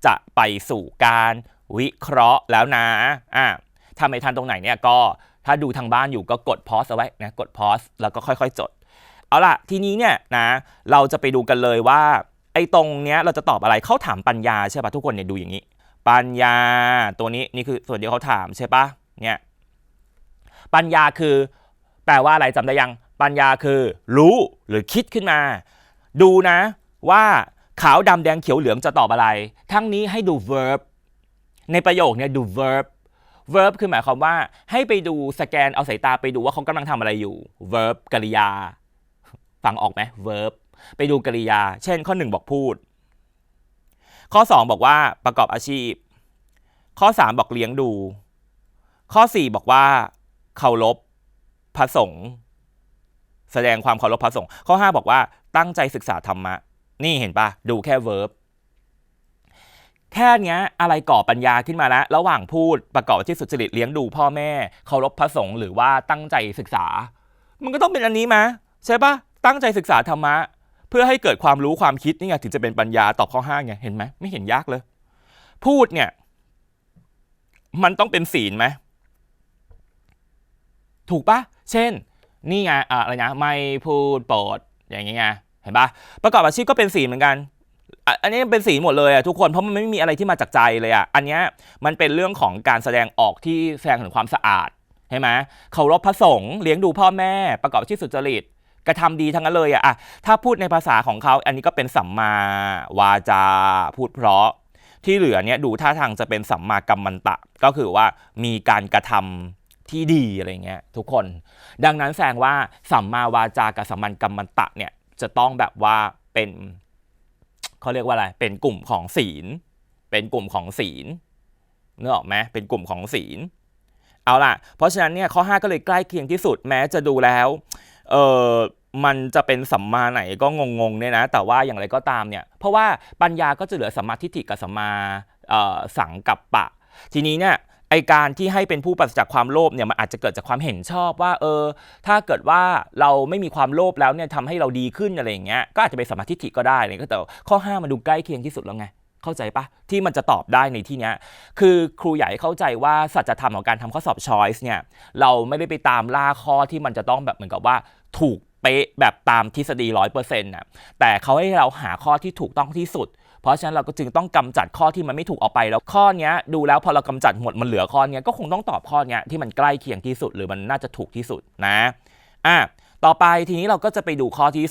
[SPEAKER 2] จะไปสู่การวิเคราะห์แล้วนะถ้าไม่ทันตรงไหนเนี่ยก็ถ้าดูทางบ้านอยู่ก็กดพอสเอาไว้นะกดพอสแล้วก็ค่อยๆจดเอาล่ะทีนี้เนี่ยนะเราจะไปดูกันเลยว่าไอ้ตรงเนี้ยเราจะตอบอะไรเขาถามปัญญาใช่ป่ะทุกคนเนี่ยดูอย่างนี้ปัญญาตัวนี้นี่คือส่วนที่เขาถามใช่ป่ะเนี่ยปัญญาคือแปลว่าอะไรจำได้ยังปัญญาคือรู้หรือคิดขึ้นมาดูนะว่าขาวดำแดงเขียวเหลืองจะตอบอะไรทั้งนี้ให้ดู verb ในประโยคเนี่ยดู verb คือหมายความว่าให้ไปดูสแกนเอาสายตาไปดูว่าเขากำลังทำอะไรอยู่ verb กริยาฟังออกไหม verb ไปดูกริยาเช่นข้อ1บอกพูดข้อ2บอกว่าประกอบอาชีพข้อ3บอกเลี้ยงดูข้อ4บอกว่าเคารพพระสงฆ์แสดงความเคารพพระสงฆ์ข้อ5บอกว่าตั้งใจศึกษาธรรมะนี่เห็นปะดูแค่ verb แค่นี้อะไรก่อปัญญาขึ้นมาแล้วระหว่างพูดประกอบอาชีพสุจริตเลี้ยงดูพ่อแม่เคารพพระสงฆ์หรือว่าตั้งใจศึกษามันก็ต้องเป็นอันนี้มั้ยใช่ปะตั้งใจศึกษาธรรมะเพื่อให้เกิดความรู้ความคิดนี่ไงถึงจะเป็นปัญญาตอบข้อ5ไงเห็นไหมไม่เห็นยากเลยพูดเนี่ยมันต้องเป็นศีลไหมถูกปะเช่นนี่ไงอะไรนะไม่พูดปดอย่างเงี้ยเห็นปะประกอบอาชีพก็เป็นศีลเหมือนกันอันนี้เป็นศีลหมดเลยทุกคนเพราะมันไม่มีอะไรที่มาจากใจเลยอันนี้มันเป็นเรื่องของการแสดงออกที่แสดงถึงความสะอาดใช่ไหมเคารพพระสงฆ์เลี้ยงดูพ่อแม่ประกอบอาชีพสุจริตกระทำดีทั้งนั้นเลยถ้าพูดในภาษาของเขาอันนี้ก็เป็นสัมมาวาจาพูดเพราะที่เหลือเนี่ยดูท่าทางจะเป็นสัมมากัมมันตะก็คือว่ามีการกระทำที่ดีอะไรเงี้ยทุกคนดังนั้นแสดงว่าสัมมาวาจากับสัมมากัมมันตะเนี่ยจะต้องแบบว่าเป็นเขาเรียกว่าอะไรเป็นกลุ่มของศีลเป็นกลุ่มของศีลนึกออกไหมเป็นกลุ่มของศีลเอาล่ะเพราะฉะนั้นเนี่ยข้อ5ก็เลยใกล้เคียงที่สุดแม้จะดูแล้วมันจะเป็นสัมมาไหนก็งงๆเนี่ยนะแต่ว่าอย่างไรก็ตามเนี่ยเพราะว่าปัญญาก็จะเหลือสัมมาทิฏฐิกับสัมมาสังกัปปะทีนี้เนี่ยไอการที่ให้เป็นผู้ปราศจากความโลภเนี่ยมันอาจจะเกิดจากความเห็นชอบว่าถ้าเกิดว่าเราไม่มีความโลภแล้วเนี่ยทำให้เราดีขึ้นอะไรอย่างเงี้ยก็อาจจะเป็นสัมมาทิฏฐิก็ได้เลยก็แต่ข้อ5มันดูใกล้เคียงที่สุดแล้วไงเข้าใจปะที่มันจะตอบได้ในที่เนี้ยคือครูใหญ่เข้าใจว่าสัจธรรมของการทำข้อสอบ choice เนี่ยเราไม่ได้ไปตามล่าข้อที่มันจะต้องแบบเหมือนกับว่าถูกเป๊ะแบบตามทฤษฎี 100% น่ะแต่เขาให้เราหาข้อที่ถูกต้องที่สุดเพราะฉะนั้นเราก็จึงต้องกำจัดข้อที่มันไม่ถูกออกไปแล้วข้อนี้ดูแล้วพอเรากำจัดหมดมันเหลือข้อนี้ก็คงต้องตอบข้อนี้ที่มันใกล้เคียงที่สุดหรือมันน่าจะถูกที่สุดนะต่อไปทีนี้เราก็จะไปดูข้อที่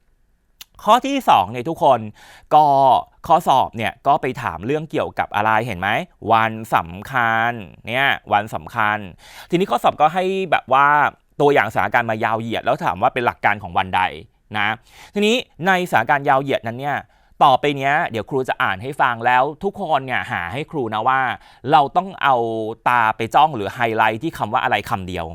[SPEAKER 2] 2ข้อที่2เนี่ยทุกคนก็ข้อสอบเนี่ยก็ไปถามเรื่องเกี่ยวกับอะไรเห็นไหมวันสำคัญเนี่ยวันสำคัญทีนี้ข้อสอบก็ให้แบบว่าตัวอย่างสถานการณ์มายาวเหยียดแล้วถามว่าเป็นหลักการของวันใดนะทีนี้ในสถานการณ์ยาวเหยียดนั้นเนี่ยต่อไปเนี้ยเดี๋ยวครูจะอ่านให้ฟังแล้วทุกคนเนี่ยหาให้ครูนะว่าเราต้องเอาตาไปจ้องหรือไฮไลท์ที่คำว่าอะไรคำเดียว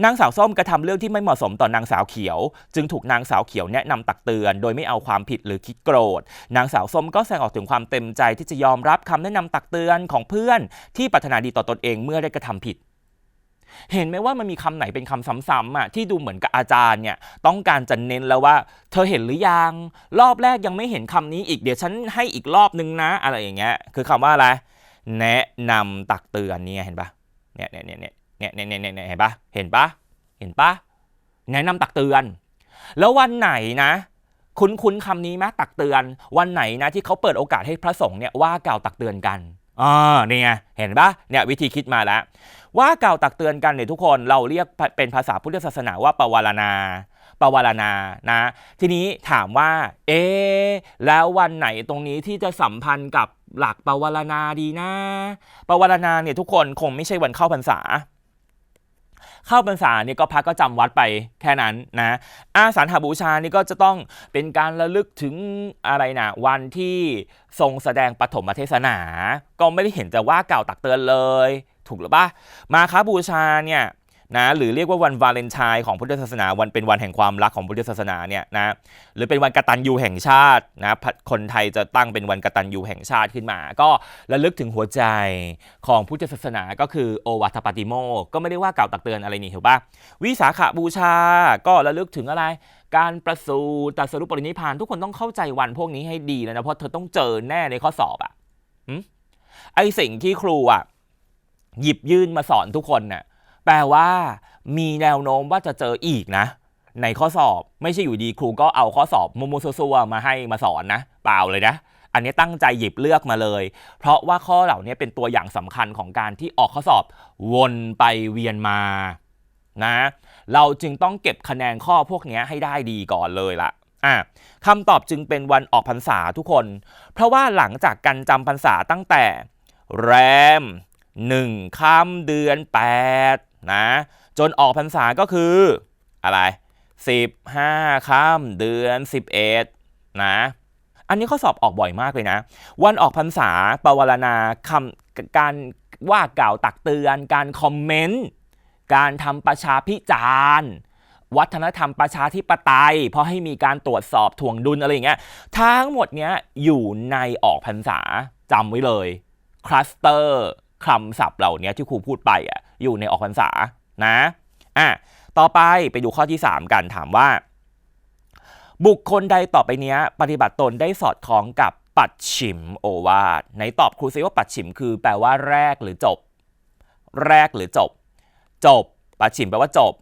[SPEAKER 2] นางสาวส้มกระทำเรื่องที่ไม่เหมาะสมต่อนางสาวเขียวจึงถูกนางสาวเขียวแนะนำตักเตือนโดยไม่เอาความผิดหรือคิดโกรธนางสาวส้มก็แสดงออกถึงความเต็มใจที่จะยอมรับคำแนะนำตักเตือนของเพื่อนที่ปรารถนาดีต่อตนเองเมื่อได้กระทำผิด เห็นไหมว่ามันมีคำไหนเป็นคำซ้ำๆอ่ะที่ดูเหมือนกับอาจารย์เนี่ยต้องการจะเน้นแล้วว่าเธอเห็นหรือยังรอบแรกยังไม่เห็นคำนี้อีกเดี๋ยวฉันให้อีกรอบนึงนะอะไรอย่างเงี้ยคือคำว่าอะไรแนะนำตักเตือนเนี่ยเห็นปะเนี่ยเห็นปะแนะนำตักเตือนแล้ววันไหนนะคุ้นคำนี้ไหมตักเตือนวันไหนนะที่เขาเปิดโอกาสให้พระสงฆ์เนี่ยว่ากล่าวตักเตือนกันนี่ไงเห็นปะเนี่ยวิธีคิดมาแล้วว่ากล่าวตักเตือนกันเนี่ยทุกคนเราเรียกเป็นภาษาพุทธศาสนาว่าปวารณานะทีนี้ถามว่าแล้ววันไหนตรงนี้ที่จะสัมพันธ์กับหลักปวารณาดีนะปวารณาเนี่ยทุกคนคงไม่ใช่วันเข้าพรรษาเนี่ยก็พระก็จำวัดไปแค่นั้นนะอาสาฬหบูชานี่ก็จะต้องเป็นการระลึกถึงอะไรนะวันที่ทรงแสดงปฐมเทศนาก็ไม่ได้เห็นจะว่ากล่าวตักเตือนเลยถูกหรือปะมาฆบูชาเนี่ยนะหรือเรียกว่าวันวาเลนไทน์ของพุทธศาสนาวันเป็นวันแห่งความรักของพุทธศาสนาเนี่ยนะหรือเป็นวันกตัญญูแห่งชาตินะคนไทยจะตั้งเป็นวันกตัญญูแห่งชาติขึ้นมาก็ระลึกถึงหัวใจของพุทธศาสนาก็คือโอวาทปาติโมกข์ก็ไม่ได้ว่ากล่าวตักเตือนอะไรนี่ถูกปะวิสาขบูชาก็ระลึกถึงอะไรการประสูติตรัสรู้ปรินิพพานทุกคนต้องเข้าใจวันพวกนี้ให้ดีแล้วนะเพราะเธอต้องเจอแน่ในข้อสอบไอสิ่งที่ครูหยิบยื่นมาสอนทุกคนน่ะแปลว่ามีแนวโน้มว่าจะเจออีกนะในข้อสอบไม่ใช่อยู่ดีครูก็เอาข้อสอบมัวๆซัวๆมาให้มาสอนนะเปล่าเลยนะอันนี้ตั้งใจหยิบเลือกมาเลยเพราะว่าข้อเหล่านี้เป็นตัวอย่างสำคัญของการที่ออกข้อสอบวนไปเวียนมานะเราจึงต้องเก็บคะแนนข้อพวกนี้ให้ได้ดีก่อนเลยล่ะคำตอบจึงเป็นวันออกพรรษาทุกคนเพราะว่าหลังจากการจำพรรษาตั้งแต่แรม1 ค่ำเดือน 8นะจนออกพรรษาก็คืออะไร15 ค่ำเดือน 11นะอันนี้ข้อสอบออกบ่อยมากเลยนะวันออกพรรษาปวารณาการว่ากล่าวตักเตือนการคอมเมนต์การทำประชาพิจารณ์วัฒนธรรมประชาธิปไตยเพราะให้มีการตรวจสอบถ่วงดุลอะไรอย่างเงี้ยทั้งหมดเนี้ยอยู่ในออกพรรษาจำไว้เลยคลัสเตอร์คำศัพท์เหล่านี้ที่ครูพูดไปอยู่ในออกพรรษานะต่อไปดูข้อที่3กันถามว่าบุคคลใดต่อไปนี้ปฏิบัติตนได้สอดคล้องกับปัจฉิมโอวาทไหนตอบครูซิว่าปัจฉิมคือแปลว่าแรกหรือจบปัจฉิมแปลว่าจบ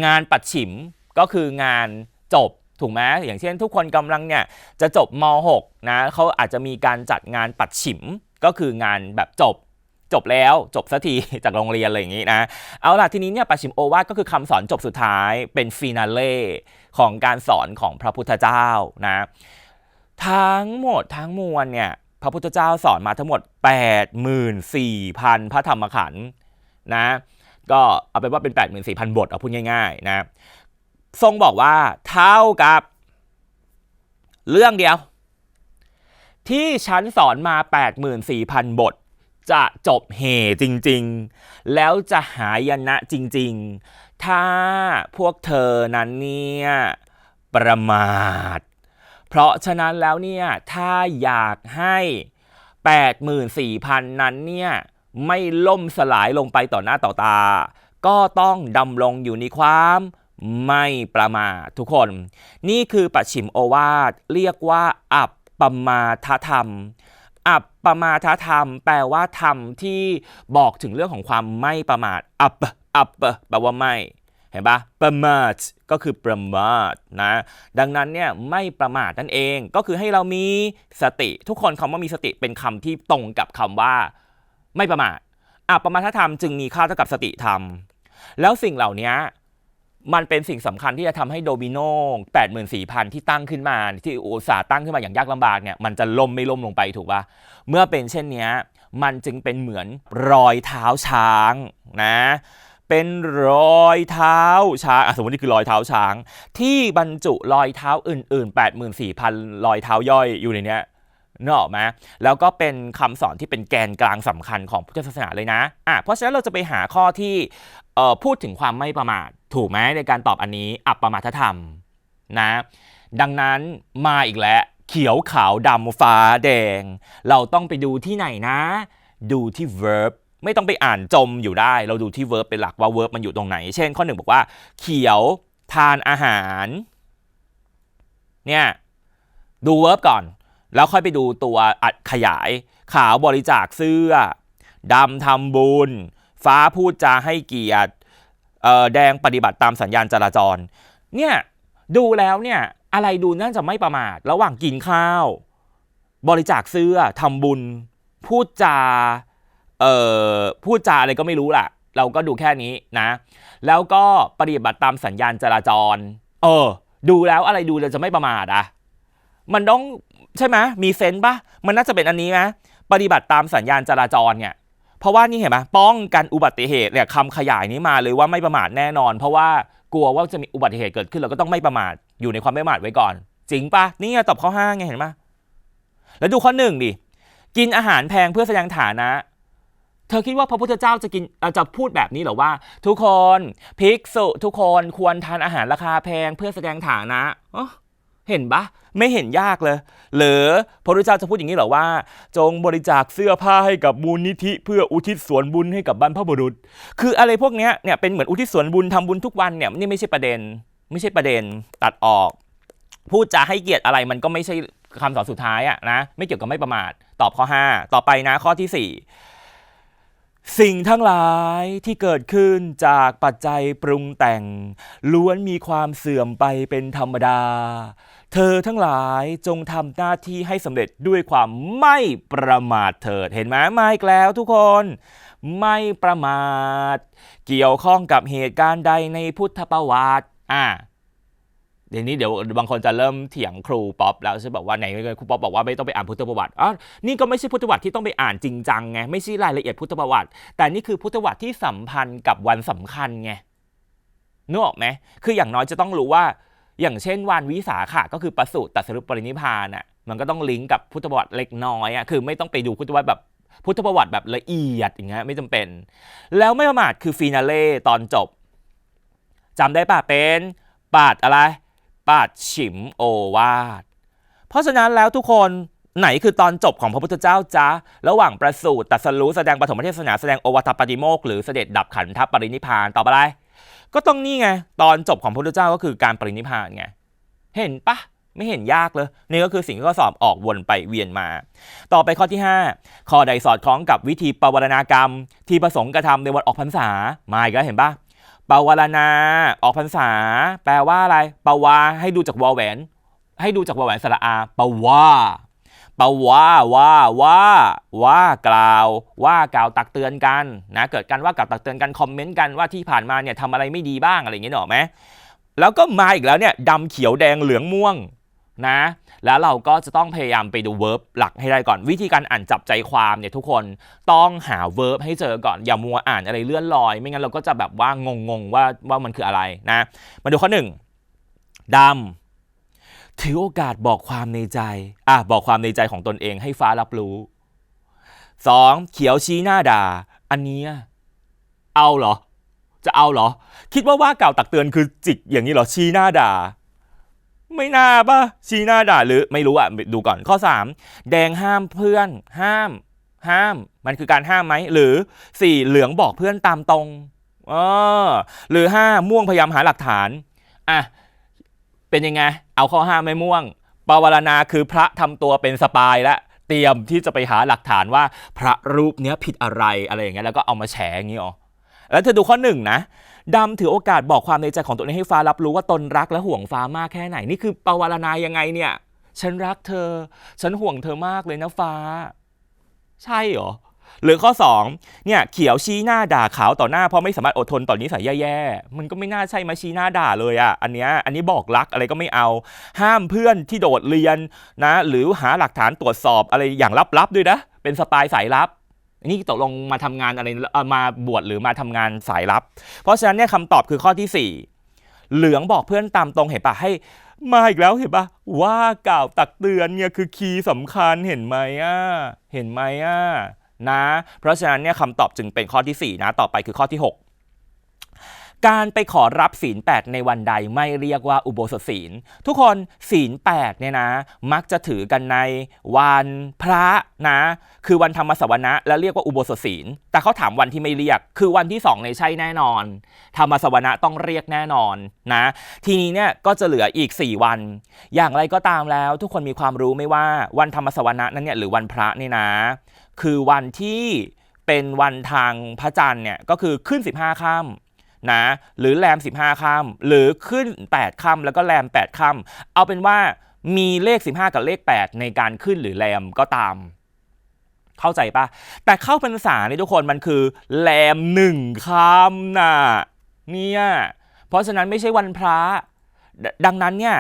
[SPEAKER 2] งานปัจฉิมก็คืองานจบถูกไหมอย่างเช่นทุกคนกำลังเนี่ยจะจบม.6 นะเขาอาจจะมีการจัดงานปัจฉิมก็คืองานแบบจบแล้วจบสักทีจากโรงเรียนอะไรอย่างนี้นะเอาล่ะทีนี้เนี่ยปัจฉิมโอวาทก็คือคำสอนจบสุดท้ายเป็นฟีนาเล่ของการสอนของพระพุทธเจ้านะทั้งหมดทั้งมวลเนี่ยพระพุทธเจ้าสอนมาทั้งหมด 84,000 พระธรรมขันธ์นะก็เอาเป็นว่าเป็น 84,000 บทเอาพูดง่ายๆนะทรงบอกว่าเท่ากับเรื่องเดียวที่ฉันสอนมา 84,000 บทจะจบเหจริงๆแล้วจะหายนะจริงๆถ้าพวกเธอนั้นเนี่ยประมาทเพราะฉะนั้นแล้วเนี่ยถ้าอยากให้ 84,000 นั้นเนี่ยไม่ล่มสลายลงไปต่อหน้าต่อตาก็ต้องดำรงอยู่ในความไม่ประมาททุกคนนี่คือปัจฉิมโอวาทเรียกว่าอัปปมาทธรรมอัปปมาทธรรมแปลว่าธรรมที่บอกถึงเรื่องของความไม่ประมาทอัปแปลว่าไม่เห็นปะประมาทก็คือประมาทนะดังนั้นเนี่ยไม่ประมาทนั่นเองก็คือให้เรามีสติทุกคนคำว่ามีสติเป็นคำที่ตรงกับคำว่าไม่ประมาทอัปปมาทธรรมจึงมีค่าเท่ากับสติธรรมแล้วสิ่งเหล่านี้มันเป็นสิ่งสำคัญที่จะทำให้โดมิโน 84,000 ที่ตั้งขึ้นมาที่อุตสาห์ตั้งขึ้นมาอย่างยากลำบากเนี่ยมันจะล่มไม่ล่มลงไปถูกป่ะเมื่อเป็นเช่นนี้มันจึงเป็นเหมือนรอยเท้าช้างนะเป็นรอยเท้าช้างสมมตินี่คือรอยเท้าช้างที่บรรจุรอยเท้าอื่นๆ 84,000 รอยเท้าย่อยอยู่ในนี้นึกออกไหมแล้วก็เป็นคำสอนที่เป็นแกนกลางสำคัญของพุทธศาสนาเลยนะเพราะฉะนั้นเราจะไปหาข้อที่พูดถึงความไม่ประมาทถูกไหมในการตอบอันนี้อัปปมาทธรรมนะดังนั้นมาอีกแล้วเขียวขาวดำฟ้าแดงเราต้องไปดูที่ไหนนะดูที่ verb ไม่ต้องไปอ่านจมอยู่ได้เราดูที่ verb เป็นหลักว่า verb มันอยู่ตรงไหนเช่นข้อ1บอกว่าเขียวทานอาหารเนี่ยดู verb ก่อนแล้วค่อยไปดูตัวอัดขยายขาวบริจาคเสื้อดำทำบุญฟ้าพูดจาให้เกียรติแดงปฏิบัติตามสัญญาณจราจรเนี่ยดูแล้วเนี่ยอะไรดูน่าจะไม่ประมาทระหว่างกินข้าวบริจาคเสื้อทำบุญพูดจาอะไรก็ไม่รู้ล่ะเราก็ดูแค่นี้นะแล้วก็ปฏิบัติตามสัญญาณจราจรดูแล้วอะไรดูเราจะไม่ประมาทอ่ะมันต้องใช่ไหมมีเซนส์ปะมันน่าจะเป็นอันนี้ไหมปฏิบัติตามสัญญาณจราจรเนี่ยเพราะว่านี่เห็นไหมป้องกันอุบัติเหตุเนี่ยคำขยายนี้มาเลยว่าไม่ประมาทแน่นอนเพราะว่ากลัวว่าจะมีอุบัติเหตุเกิดขึ้นเราก็ต้องไม่ประมาทอยู่ในความไม่ประมาทไว้ก่อนจริงปะนี่ไงตอบข้อ5ไงเห็นปะแล้วดูข้อ1ดิกินอาหารแพงเพื่อแสดงฐานะเธอคิดว่าพระพุทธเจ้าจะพูดแบบนี้หรอว่าทุกคนภิกษุทุกคนควรทานอาหารราคาแพงเพื่อแสดงฐานะเห็นปะไม่เห็นยากเลยหรือพระพุทธเจ้าจะพูดอย่างนี้หรอว่าจงบริจาคเสื้อผ้าให้กับมูลนิธิเพื่ออุทิศส่วนบุญให้กับบรรพบุรุษคืออะไรพวกนี้เนี่ยเป็นเหมือนอุทิศส่วนบุญทำบุญทุกวันเนี่ยนี่ไม่ใช่ประเด็นตัดออกพูดจาให้เกียรติอะไรมันก็ไม่ใช่คำสอนสุดท้ายอะนะไม่เกี่ยวกับไม่ประมาทตอบข้อ5ต่อไปนะข้อที่4สิ่งทั้งหลายที่เกิดขึ้นจากปัจจัยปรุงแต่งล้วนมีความเสื่อมไปเป็นธรรมดาเธอทั้งหลายจงทำหน้าที่ให้สำเร็จด้วยความไม่ประมาทเถิดเห็นไหมมาอีกแล้วทุกคนไม่ประมาทเกี่ยวข้องกับเหตุการณ์ใดในพุทธประวัติเดี๋ยวบางคนจะเริ่มเถียงครูป๊อปแล้วใช่บอกว่าไหนครูป๊อปบอกว่าไม่ต้องไปอ่านพุทธประวัตินี่ก็ไม่ใช่พุทธประวัติที่ต้องไปอ่านจริงจังไงไม่ใช่รายละเอียดพุทธประวัติแต่นี่คือพุทธประวัติที่สัมพันธ์กับวันสำคัญไงนึกออกไหมคืออย่างน้อยจะต้องรู้ว่าอย่างเช่นวันวิสาขะก็คือประสูติตรัสรู้ปรินิพพานมันก็ต้องลิงก์กับพุทธประวัติเล็กน้อยคือไม่ต้องไปดูพุทธประวัติแบบละเอียดอย่างเงี้ยไม่จำเป็นแล้วไม่ประมาทคือฟีนาเล่ตอนจบจำได้ป่ะเป็นปาดอะไรปาดฉิมโอวาทเพราะฉะนั้นแล้วทุกคนไหนคือตอนจบของพระพุทธเจ้าจ๊ะระหว่างประสูติตรัสรู้แสดงปฐมเทศนาแสดงโอวาทปาติโมกข์หรือเสด็จดับขันธปรินิพพานตอบอะไรก็ต้องนี่ไงตอนจบของพระพุทธเจ้าก็คือการปรินิพพานไงเห็นปะไม่เห็นยากเลยนี่ก็คือสิ่งที่ข้อสอบออกวนไปเวียนมาต่อไปข้อที่5ข้อใดสอดคล้องกับวิธีปวารณากรรมที่ประสงค์กระทำในวันออกพรรษามาอีกแล้วเห็นปะปวารณาออกพรรษาแปลว่าอะไรปวาให้ดูจากวอแหวนสระอาปว่ากล่าวตักเตือนกันนะเกิดการว่ากล่าวตักเตือนกันคอมเมนต์กันว่าที่ผ่านมาเนี่ยทำอะไรไม่ดีบ้างอะไรอย่างเงี้ยหรอไหมแล้วก็มาอีกแล้วเนี่ยดำเขียวแดงเหลืองม่วงนะแล้วเราก็จะต้องพยายามไปดู verb หลักให้ได้ก่อนวิธีการอ่านจับใจความเนี่ยทุกคนต้องหา verb ให้เจอก่อนอย่ามัวอ่านอะไรเลื่อนลอยไม่งั้นเราก็จะแบบว่างงว่ามันคืออะไรนะมาดูข้อ1ดำถือโอกาสบอกความในใจบอกความในใจของตนเองให้ฟ้ารับรู้2เขียวชี้หน้าด่าอันนี้เอาเหรอจะเอาเหรอคิดว่าว่ากล่าวตักเตือนคือจิกอย่างนี้เหรอชี้หน้าด่าไม่น่าป่ะชี้หน้าด่าหรือไม่รู้ดูก่อนข้อ3แดงห้ามเพื่อนห้ามมันคือการห้ามไหมหรือ4เหลืองบอกเพื่อนตามตรงหรือ5ม่วงพยายามหาหลักฐานเป็นยังไงเอาข้อ5ไม่ม่วงปวารณาคือพระทำตัวเป็นสปายแล้วเตรียมที่จะไปหาหลักฐานว่าพระรูปนี้ผิดอะไรอย่างเงี้ยแล้วก็เอามาแฉอย่างงี้แล้วเธอดูข้อ1นะดำถือโอกาสบอกความในใจของตนเองให้ฟ้ารับรู้ว่าตนรักและห่วงฟ้ามากแค่ไหนนี่คือปวารณายังไงเนี่ยฉันรักเธอฉันห่วงเธอมากเลยนะฟ้าใช่เหรอหรือข้อ2เนี่ยเขียวชี้หน้าด่าขาวต่อหน้าเพราะไม่สามารถอดทนต่อนิสัยแย่ๆมันก็ไม่น่าใช่มาชี้หน้าด่าเลยอันนี้บอกรักอะไรก็ไม่เอาห้ามเพื่อนที่โดดเรียนนะหรือหาหลักฐานตรวจสอบอะไรอย่างลับๆด้วยนะเป็นสปายสายลับนี่ตกลงมาทำงานอะไรมาบวชหรือมาทำงานสายลับเพราะฉะนั้นเนี่ยคำตอบคือข้อที่4เหลืองบอกเพื่อนตามตรงเห็นปะให้มาอีกแล้วเห็นปะว่ากล่าวตักเตือนเนี่ยคือคีย์สำคัญเห็นไหมนะเพราะฉะนั้นเนี่ยคำตอบจึงเป็นข้อที่4นะต่อไปคือข้อที่ การไปขอรับศีล 8ในวันใดไม่เรียกว่าอุโบสถศีลทุกคนศีล 8เนี่ยนะมักจะถือกันในวันพระนะคือวันธรรมสวนะและเรียกว่าอุโบสถศีลแต่เขาถามวันที่ไม่เรียกคือวันที่2ในใช่แน่นอนธรรมสวนะต้องเรียกแน่นอนนะทีนี้เนี่ยก็จะเหลืออีก4วันอย่างไรก็ตามแล้วทุกคนมีความรู้ไหมว่าวันธรรมสวนะนั้นเนี่ยหรือวันพระเนี่ยนะคือวันที่เป็นวันทางพระจันทร์เนี่ยก็คือขึ้น15ค่ำนะหรือแรม15ค่ำหรือขึ้น8ค่ำแล้วก็แรม8ค่ำเอาเป็นว่ามีเลข15กับเลข8ในการขึ้นหรือแรมก็ตามเข้าใจปะแต่เข้าพรรษาเนี่ยทุกคนมันคือแรม1ค่ำน่ะเนี่ยเพราะฉะนั้นไม่ใช่วันพระดังนั้นเนี่ย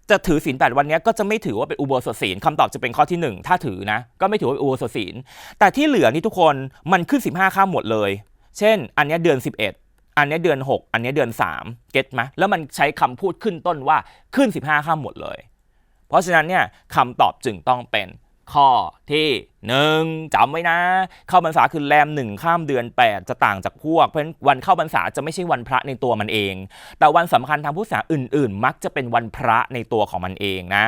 [SPEAKER 2] จะถือศีล 8วันนี้ก็จะไม่ถือว่าเป็นอุโบสถศีลคำตอบจะเป็นข้อที่1ถ้าถือนะก็ไม่ถือว่าอุโบสถศีลแต่ที่เหลือนี่ทุกคนมันขึ้น15ค่ำหมดเลยเช่นอันนี้เดือน11อันนี้เดือน6อันนี้เดือน3เก็ตไหมแล้วมันใช้คำพูดขึ้นต้นว่าขึ้น15ค่ำหมดเลยเพราะฉะนั้นเนี่ยคำตอบจึงต้องเป็นข้อที่1จำไว้นะเข้าพรรษาคือแรม1ค่ำเดือน8จะต่างจากพวกเพราะฉะนั้นวันเข้าพรรษาจะไม่ใช่วันพระในตัวมันเองแต่วันสำคัญทางพุทธศาสนาอื่นๆมักจะเป็นวันพระในตัวของมันเองนะ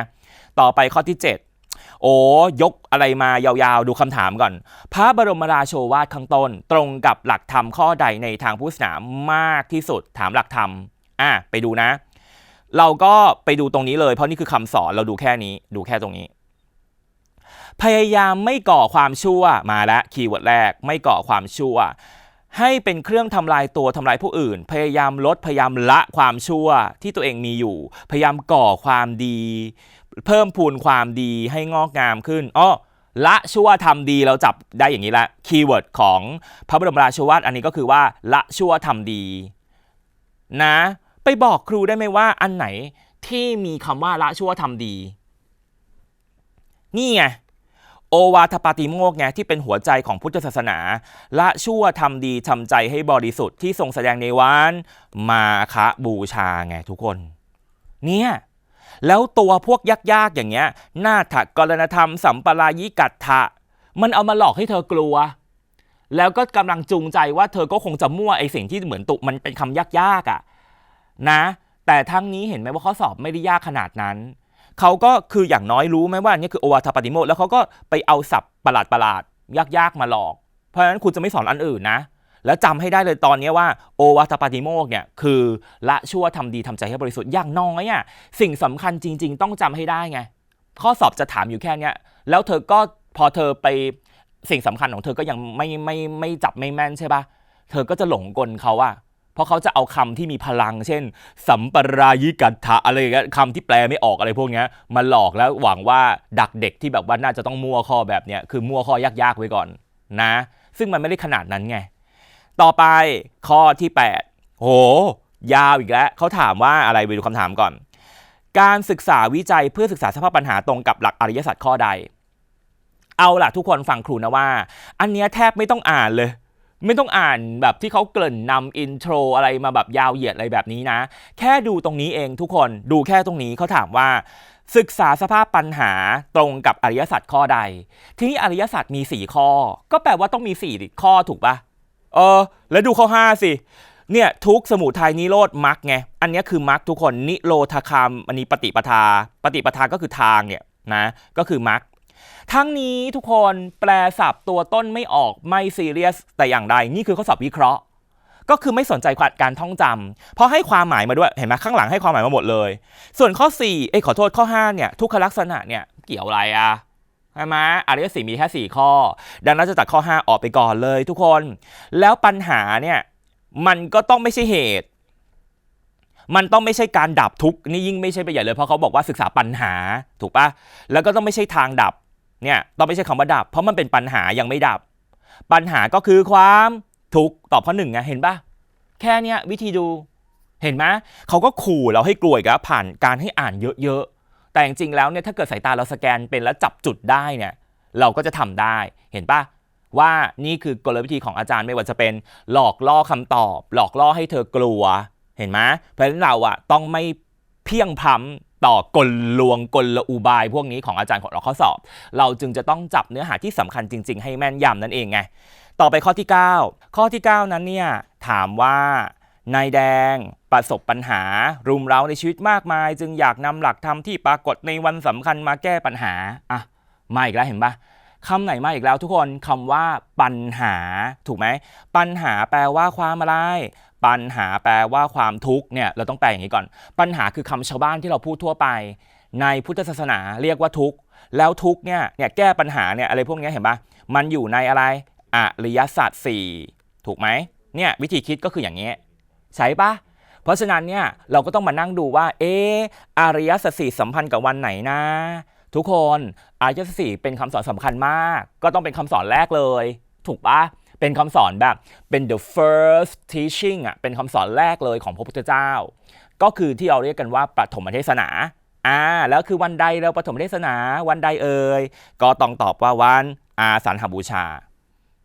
[SPEAKER 2] ต่อไปข้อที่7ยกอะไรมายาวๆดูคำถามก่อนพระบรมราโชวาทข้างต้นตรงกับหลักธรรมข้อใดในทางพุทธศาสนามากที่สุดถามหลักธรรมไปดูนะเราก็ไปดูตรงนี้เลยเพราะนี่คือคำสอนเราดูแค่นี้ดูแค่ตรงนี้พยายามไม่ก่อความชั่วมาแล้วคีย์เวิร์ดแรกไม่ก่อความชั่วให้เป็นเครื่องทำลายตัวทำลายผู้อื่นพยายามลดพยายามละความชั่วที่ตัวเองมีอยู่พยายามก่อความดีเพิ่มพูนความดีให้งอกงามขึ้นละชั่วทำดีเราจับได้อย่างนี้ละคีย์เวิร์ดของพระบรมราโชวาทอันนี้ก็คือว่าละชั่วทำดีนะไปบอกครูได้ไหมว่าอันไหนที่มีคำว่าละชั่วทำดีนี่ไงโอวาทปาติโมกข์ไงที่เป็นหัวใจของพุทธศาสนาละชั่วทำดีทำใจให้บริสุทธิ์ที่ทรงแสดงในวันมาฆบูชาไงทุกคนเนี่ยแล้วตัวพวกยากๆอย่างเงี้ยนาถกรณธรรมสัมปรายิกัตถะมันเอามาหลอกให้เธอกลัวแล้วก็กำลังจูงใจว่าเธอก็คงจะมั่วไอสิ่งที่เหมือนตุมันเป็นคำยากๆนะแต่ทั้งนี้เห็นไหมว่าข้อสอบไม่ได้ยากขนาดนั้นเขาก็คืออย่างน้อยรู้ไหมว่านี่คือโอวาทปาติโมกข์แล้วเขาก็ไปเอาศัพท์ประหลาดยากๆมาหลอกเพราะฉะนั้นคุณจะไม่สอนอันอื่นนะแล้วจำให้ได้เลยตอนนี้ว่าโอวาทปาติโมกข์เนี่ยคือละชั่วทำดีทำใจให้บริสุทธิ์อย่างน้อยสิ่งสำคัญจริงๆต้องจำให้ได้ไงข้อสอบจะถามอยู่แค่นี้แล้วเธอก็พอเธอไปสิ่งสำคัญของเธอก็ยังไม่จับไม่แม่นใช่ปะเธอก็จะหลงกลเขาเพราะเขาจะเอาคำที่มีพลังเช่นสัมปรายิกัตถะอะไรอย่างเงี้ยคำที่แปลไม่ออกอะไรพวกเนี้ยมาหลอกแล้วหวังว่าดักเด็กที่แบบว่าน่าจะต้องมั่วข้อแบบเนี้ยคือมั่วข้อยากๆไว้ก่อนนะซึ่งมันไม่ได้ขนาดนั้นไงต่อไปข้อที่8ยาวอีกแล้วเขาถามว่าอะไรไปดูคำถามก่อนการศึกษาวิจัยเพื่อศึกษาสภาพปัญหาตรงกับหลักอริยสัจข้อใดเอาล่ะทุกคนฟังครูนะว่าอันเนี้ยแทบไม่ต้องอ่านเลยไม่ต้องอ่านแบบที่เขาเกริ่นนำอินโทรอะไรมาแบบยาวเหยียดอะไรแบบนี้นะแค่ดูตรงนี้เองทุกคนดูแค่ตรงนี้เขาถามว่าศึกษาสภาพปัญหาตรงกับอริยสัจข้อใดที่อริยสัจมี4ข้อก็แปลว่าต้องมี4ข้อถูกปะแล้วดูข้อ5สิเนี่ยทุกข์สมุทัยนิโรธมรรคไงอันนี้คือมรรคทุกคนนิโรธคามอันนี้ปฏิปทาก็คือทางเนี่ยนะก็คือมรรคทั้งนี้ทุกคนแปลศัพท์ตัวต้นไม่ออกไม่ซีเรียสแต่อย่างใดนี่คือข้อสอบวิเคราะห์ก็คือไม่สนใจการท่องจำเพราะให้ความหมายมาด้วยเห็นไหมข้างหลังให้ความหมายมาหมดเลยส่วนข้อ4ขอโทษข้อ5เนี่ยทุกขลักษณะเนี่ยเกี่ยวอะไรใช่ไหมอริยสัจมีแค่4ข้อดังนั้นจะตัดข้อ5ออกไปก่อนเลยทุกคนแล้วปัญหาเนี่ยมันก็ต้องไม่ใช่เหตุมันต้องไม่ใช่การดับทุกข์นี่ยิ่งไม่ใช่ไปใหญ่เลยเพราะเขาบอกว่าศึกษาปัญหาถูกปะแล้วก็ต้องไม่ใช่ทางดับเนี่ยต้องไม่ใช่คำว่าดับเพราะมันเป็นปัญหายังไม่ดับปัญหาก็คือความทุกข์ตอบข้อ1ไงเห็นปะแค่เนี้ยวิธีดูเห็นไหมเขาก็ขู่เราให้กลัวอีกแล้วผ่านการให้อ่านเยอะๆแต่จริงๆแล้วเนี่ยถ้าเกิดสายตาเราสแกนเป็นแล้วจับจุดได้เนี่ยเราก็จะทำได้เห็นปะว่านี่คือกลวิธีของอาจารย์ไม่ว่าจะเป็นหลอกล่อคำตอบหลอกล่อให้เธอกลัวเห็นไหมเพราะฉะนั้นเราต้องไม่เพียงพล้ำต่อกลลวงกลอุบายพวกนี้ของอาจารย์ของเราข้อสอบเราจึงจะต้องจับเนื้อหาที่สำคัญจริงๆให้แม่นยำนั่นเองไงต่อไปข้อที่9นั้นเนี่ยถามว่า นายแดงประสบปัญหารุมเร้าในชีวิตมากมายจึงอยากนำหลักธรรมที่ปรากฏในวันสำคัญมาแก้ปัญหาอ่ะมาอีกแล้วเห็นปะคำไหนมาอีกแล้วทุกคนคำว่าปัญหาถูกไหมปัญหาแปลว่าความอะไรปัญหาแปลว่าความทุกข์เนี่ยเราต้องแปลอย่างนี้ก่อนปัญหาคือคำชาวบ้านที่เราพูดทั่วไปในพุทธศาสนาเรียกว่าทุกข์แล้วทุกข์เนี่ยแก้ปัญหาเนี่ยอะไรพวกนี้เห็นปะมันอยู่ในอะไรอริยสัจ4ถูกไหมเนี่ยวิธีคิดก็คืออย่างนี้ใช่ปะเพราะฉะนั้นเนี่ยเราก็ต้องมานั่งดูว่าอริยสัจ4สัมพันธ์กับวันไหนนะทุกคนอริยสัจ4เป็นคำสอนสำคัญมากก็ต้องเป็นคำสอนแรกเลยถูกปะเป็นคำสอนแบบเป็น the first teaching อ่ะเป็นคำสอนแรกเลยของพระพุทธเจ้าก็คือที่เราเรียกกันว่าปฐมเทศนาแล้วคือวันใดเราปฐมเทศนาวันใดก็ต้องตอบว่าวันอาสาฬหบูชา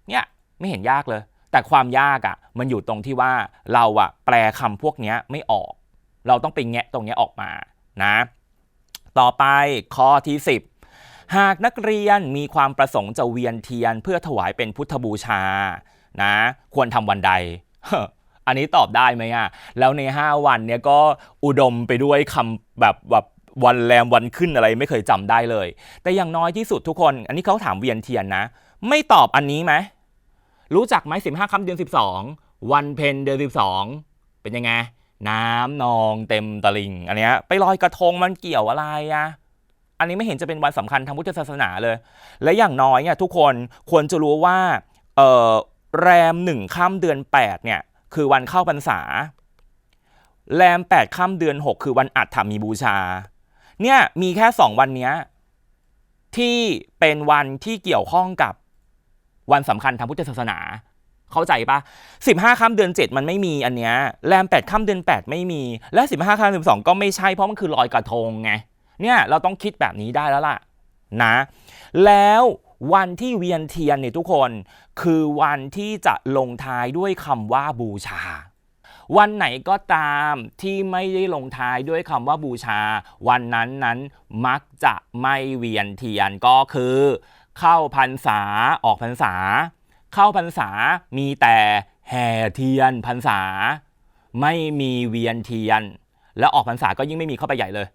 [SPEAKER 2] เนี่ยไม่เห็นยากเลยแต่ความยากอ่ะมันอยู่ตรงที่ว่าเราอ่ะแปลคำพวกนี้ไม่ออกเราต้องไปแงะตรงนี้ออกมานะต่อไปข้อที่10หากนักเรียนมีความประสงค์จะเวียนเทียนเพื่อถวายเป็นพุทธบูชานะควรทำวันใด อันนี้ตอบได้ไหมอ่ะแล้วใน5วันเนี้ยก็อุดมไปด้วยคำแบบวันแรมวันขึ้นอะไรไม่เคยจำได้เลยแต่อย่างน้อยที่สุดทุกคนอันนี้เขาถามเวียนเทียนนะไม่ตอบอันนี้ไหมรู้จักไหม15ค่ำเดือน12วันเพ็ญเดือน12เป็นยังไงน้ำนองเต็มตลิ่งอันเนี้ยไปลอยกระทงมันเกี่ยวอะไรอ่ะอันนี้ไม่เห็นจะเป็นวันสำคัญทางพุทธศาสนาเลยและอย่างน้อยเนี่ยทุกคนควรจะรู้ว่าแรม1ค่ำเดือน8เนี่ยคือวันเข้าพรรษาแรม8ค่ำเดือน6คือวันอัฏฐมีบูชาเนี่ยมีแค่2วันนี้ที่เป็นวันที่เกี่ยวข้องกับวันสำคัญทางพุทธศาสนาเข้าใจปะ15ค่ำเดือน7มันไม่มีอันเนี้ยแรม8ค่ำเดือน8ไม่มีและ15ค่ำเดือน12ก็ไม่ใช่เพราะมันคือลอยกระทงไงเนี่ยเราต้องคิดแบบนี้ได้แล้วล่ะนะแล้ววันที่เวียนเทียนเนี่ยทุกคนคือวันที่จะลงท้ายด้วยคำว่าบูชาวันไหนก็ตามที่ไม่ได้ลงท้ายด้วยคำว่าบูชาวันนั้นมักจะไม่เวียนเทียนก็คือเข้าพรรษาออกพรรษาเข้าพรรษามีแต่แห่เทียนพรรษาไม่มีเวียนเทียนแล้วออกพรรษาก็ยิ่งไม่มีเข้าไปใหญ่เลย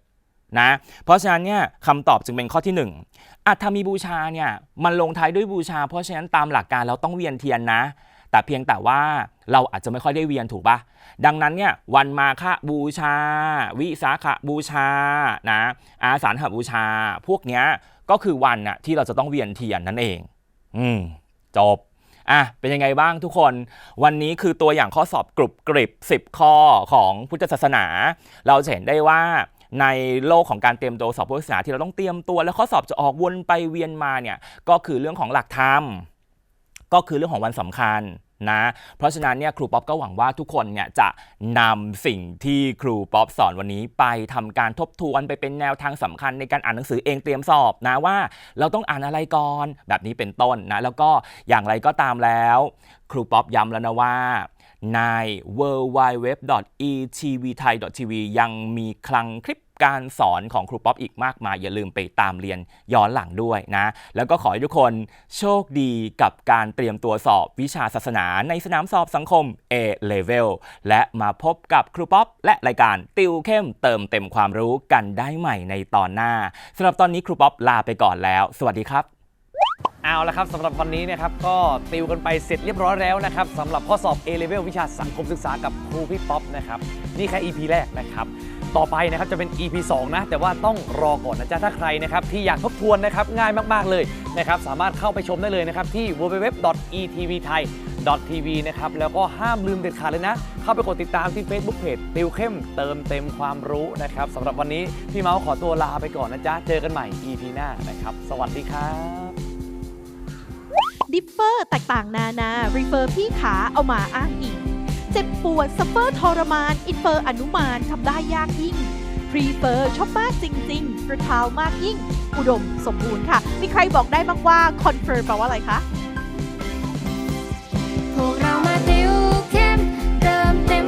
[SPEAKER 2] นะเพราะฉะนั้นเนี่ยคำตอบจึงเป็นข้อที่1อัฏฐมีบูชาเนี่ยมันลงท้ายด้วยบูชาเพราะฉะนั้นตามหลักการเราต้องเวียนเทียนนะแต่เพียงแต่ว่าเราอาจจะไม่ค่อยได้เวียนถูกปะดังนั้นเนี่ยวันมาฆบูชาวิสาขบูชานะอาสาฬหบูชาพวกเนี้ยก็คือวันน่ะที่เราจะต้องเวียนเทียนนั่นเองจบเป็นยังไงบ้างทุกคนวันนี้คือตัวอย่างข้อสอบกรุบกริบ10ข้อของพุทธศาสนาเราจะเห็นได้ว่าในโลกของการเตรียมตัวสอบพุทธศาสนาที่เราต้องเตรียมตัวแล้วข้อสอบจะออกวนไปเวียนมาเนี่ยก็คือเรื่องของหลักธรรมก็คือเรื่องของวันสำคัญนะเพราะฉะนั้นเนี่ยครูป๊อปก็หวังว่าทุกคนเนี่ยจะนำสิ่งที่ครูป๊อปสอนวันนี้ไปทำการทบทวนไปเป็นแนวทางสำคัญในการอ่านหนังสือเองเตรียมสอบนะว่าเราต้องอ่านอะไรก่อนแบบนี้เป็นต้นนะแล้วก็อย่างไรก็ตามแล้วครูป๊อปย้ำแล้วนะว่าใน www.etvthai.tv ยังมีคลังคลิปการสอนของครูป๊อปอีกมากมายอย่าลืมไปตามเรียนย้อนหลังด้วยนะแล้วก็ขอให้ทุกคนโชคดีกับการเตรียมตัวสอบวิชาศาสนาในสนามสอบสังคม A Level และมาพบกับครูป๊อปและรายการติวเข้มเติมเต็มความรู้กันได้ใหม่ในตอนหน้าสำหรับตอนนี้ครูป๊อปลาไปก่อนแล้วสวัสดีครับ
[SPEAKER 4] เอาละครับสำหรับวันนี้นะครับก็ติวกันไปเสร็จเรียบร้อยแล้วนะครับสำหรับข้อสอบ A Level วิชาสังคมศึกษากับครูพี่ป๊อปนะครับนี่แค่ EP แรกนะครับต่อไปนะครับจะเป็น EP 2นะแต่ว่าต้องรอก่อนนะจ๊ะถ้าใครนะครับที่อยากทบทวนนะครับง่ายมากๆเลยนะครับสามารถเข้าไปชมได้เลยนะครับที่ www.etvthai.tv นะครับแล้วก็ห้ามลืมเด็ดขาดเลยนะเข้าไปกดติดตามที่ Facebook Page ติวเข้มเติมเต็มความรู้นะครับสำหรับวันนี้พี่เมาส์ขอตัวลาไปก่อนนะจ๊ะเจอกันใหม่ EP หน้านะครับสวัสดีครับ
[SPEAKER 5] ดิฟเฟอร์แตกต่างนารีเฟอร์พี่ขาเอามาอ้างอิงเจ็บปวดซัฟเฟอร์ทรมานอินเฟอร์อนุมานทำได้ยากยิ่งพรีเฟอร์ชอบมากจริงๆกระทาวมากยิ่งอุดมสมบูรณ์ค่ะมีใครบอกได้บ้างว่าคอนเฟิร์มแปลว่าอะไรคะ
[SPEAKER 6] พวกเรามาติวเข้มเติมเต็ม